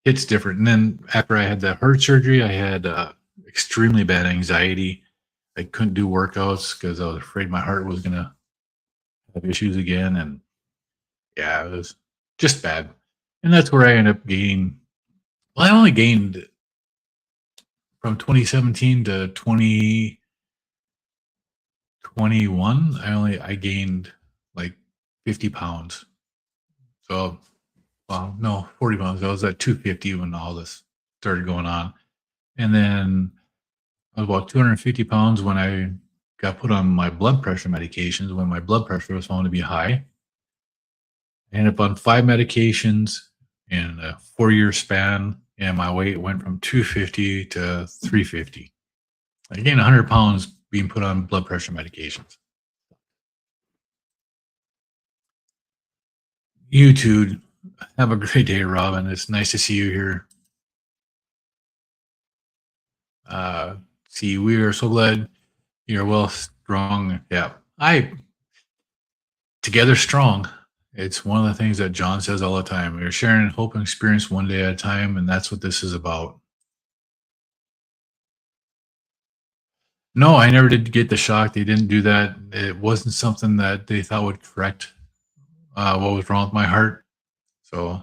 it's different. And then after I had that heart surgery, I had extremely bad anxiety. I couldn't do workouts because I was afraid my heart was gonna have issues again. And yeah, it was just bad. And that's where I ended up gaining. Well, I only gained from 2017 to 2021. I gained like 50 pounds. So, well, no, 40 pounds. I was at 250 when all this started going on. And then I was about 250 pounds when I got put on my blood pressure medications when my blood pressure was found to be high. I ended up on 5 medications in a 4 year span, and my weight went from 250 to 350. I gained 100 pounds being put on blood pressure medications. You too. Have a great day, Robin. It's nice to see you here. See, we are so glad you're well, strong. Yeah, together strong. It's one of the things that John says all the time. We're sharing hope and experience one day at a time, and that's what this is about. No, I never did get the shock. They didn't do that. It wasn't something that they thought would correct what was wrong with my heart. So,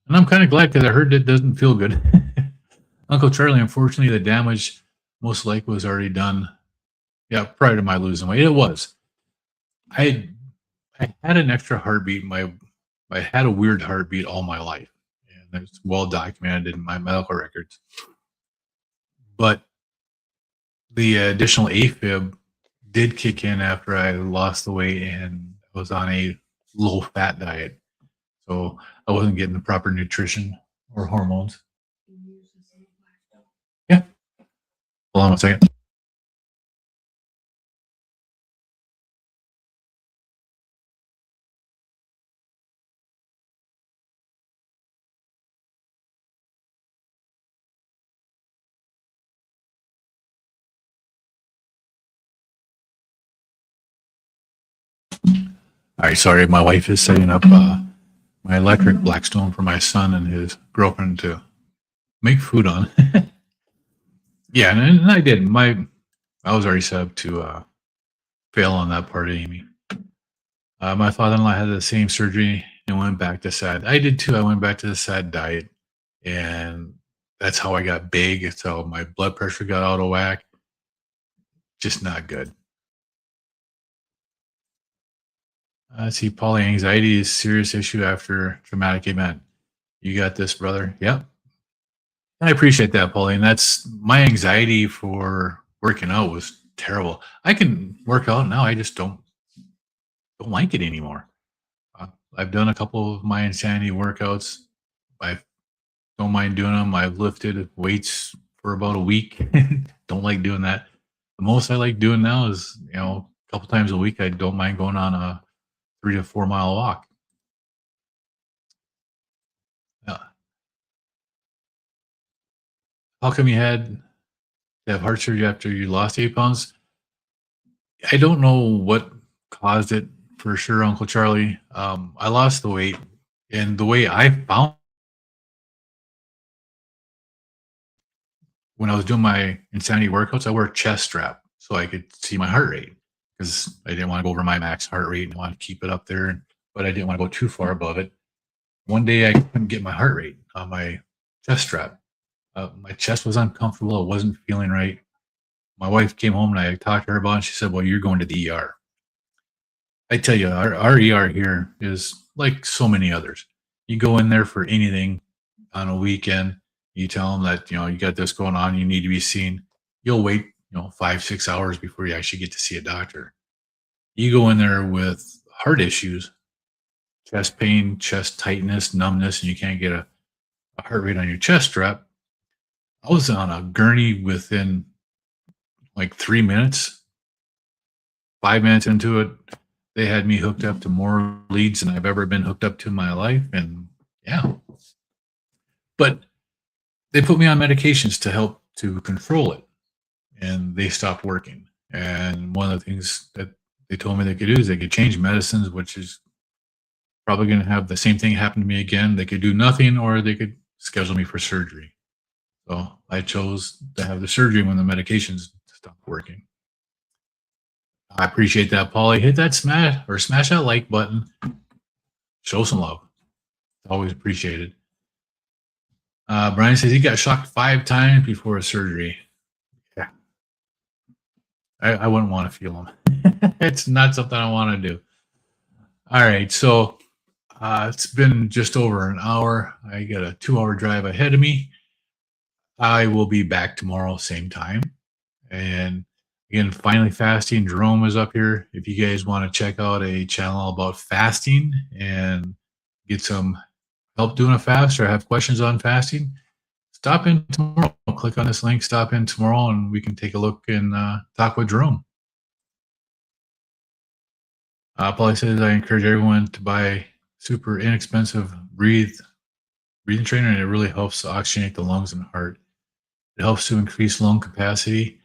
and I'm kind of glad because I heard it doesn't feel good. Uncle Charlie, unfortunately, the damage most likely was already done. Yeah, prior to my losing weight, it was. I I had an extra heartbeat. I had a weird heartbeat all my life, and it's well documented in my medical records. But the additional AFib did kick in after I lost the weight and was on a low fat diet. So I wasn't getting the proper nutrition or hormones. Yeah. Hold on one second. All right, sorry, my wife is setting up my electric Blackstone for my son and his girlfriend to make food on. Yeah, and I did. I was already set up to fail on that part, Amy. My father-in-law had the same surgery and went back to SAD. I did too. I went back to the SAD diet, and that's how I got big. So my blood pressure got out of whack. Just not good. See, poly anxiety is a serious issue after traumatic event. You got this, brother. Yep. I appreciate that, Paulie. And that's my anxiety for working out was terrible. I can work out now. I just don't like it anymore. I've done a couple of my insanity workouts. I don't mind doing them. I've lifted weights for about a week. Don't like doing that. The most I like doing now is, a couple times a week. I don't mind going on a 3 to 4 mile walk. Yeah. How come you had to have heart surgery after you lost 8 pounds? I don't know what caused it for sure, Uncle Charlie. I lost the weight, and the way I found when I was doing my insanity workouts, I wore a chest strap so I could see my heart rate because I didn't want to go over my max heart rate and I wanted to keep it up there, but I didn't want to go too far above it. One day I couldn't get my heart rate on my chest strap. My chest was uncomfortable. It wasn't feeling right. My wife came home and I talked to her about it. And she said, "Well, you're going to the ER." I tell you, our ER here is like so many others. You go in there for anything on a weekend. You tell them that you got this going on. You need to be seen. You'll wait 5-6 hours before you actually get to see a doctor. You go in there with heart issues, chest pain, chest tightness, numbness, and you can't get a heart rate on your chest strap. I was on a gurney within like 3 minutes. 5 minutes into it, they had me hooked up to more leads than I've ever been hooked up to in my life. And yeah. But they put me on medications to help to control it. And they stopped working. And one of the things that they told me they could do is they could change medicines, which is probably going to have the same thing happen to me again. They could do nothing, or they could schedule me for surgery. So I chose to have the surgery when the medications stopped working. I appreciate that, Paulie. Hit that smash that like button. Show some love. Always appreciated. Brian says he got shocked 5 times before a surgery. Yeah. I wouldn't want to feel them. It's not something I want to do. All right. So it's been just over an hour. I got a 2-hour drive ahead of me. I will be back tomorrow, same time. And again, Finally Fasting, Jerome is up here. If you guys want to check out a channel about fasting and get some help doing a fast or have questions on fasting, stop in tomorrow. Click on this link, stop in tomorrow, and we can take a look and talk with Jerome. Paulie says, I encourage everyone to buy super inexpensive breathing trainer, and it really helps to oxygenate the lungs and heart. It helps to increase lung capacity,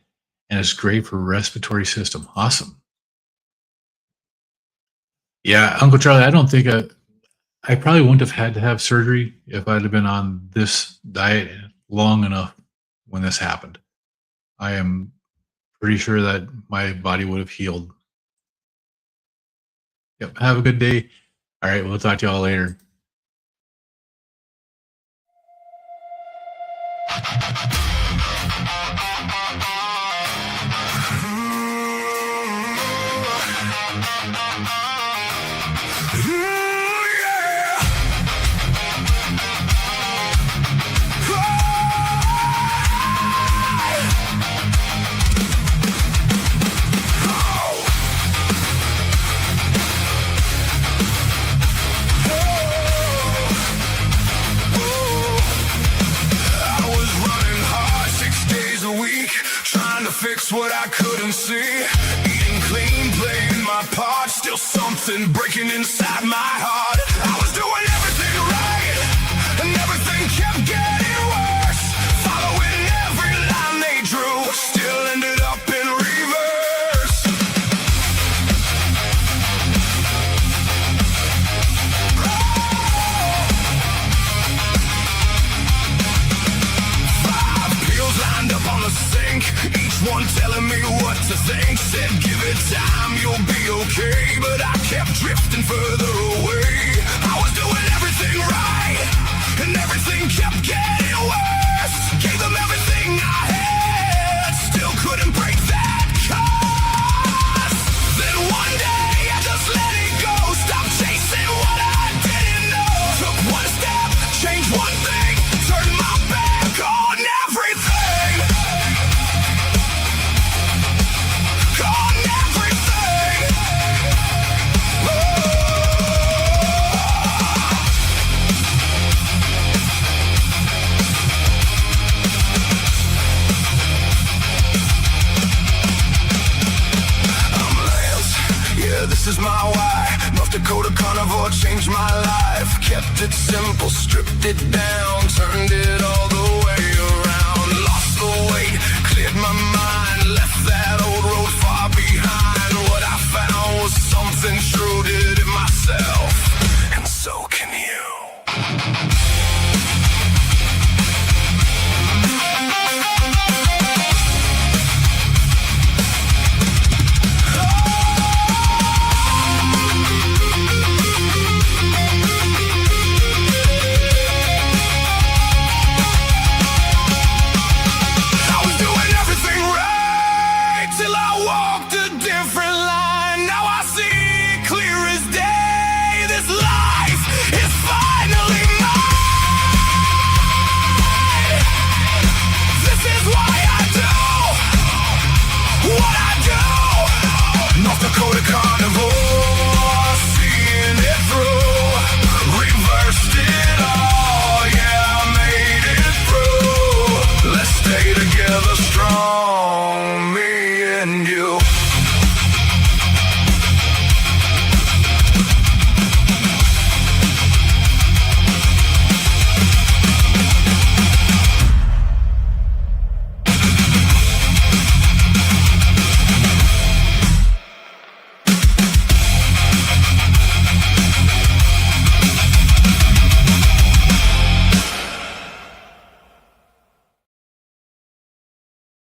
and it's great for respiratory system. Awesome. Yeah, Uncle Charlie, I don't think I probably wouldn't have had to have surgery if I'd have been on this diet long enough when this happened. I am pretty sure that my body would have healed. Yep. Have a good day. All right. We'll talk to y'all later. Fix what I couldn't see. Eating clean, playing my part. Still something breaking inside my heart. I was doing everything right, and everything kept getting worse. Following every line they drew, still ended up in reverse. Five pills lined up on the sink, one telling me what to think. Said give it time, you'll be okay. But I kept drifting further away. I was doing everything right, and everything kept getting worse. Gave them everything I had, still couldn't break that curse. Then one day I just let it go. Stopped chasing what I didn't know. Took one step, changed one thing, turned my back on everything. This is my why. North Dakota Carnivore changed my life. Kept it simple, stripped it down, turned it all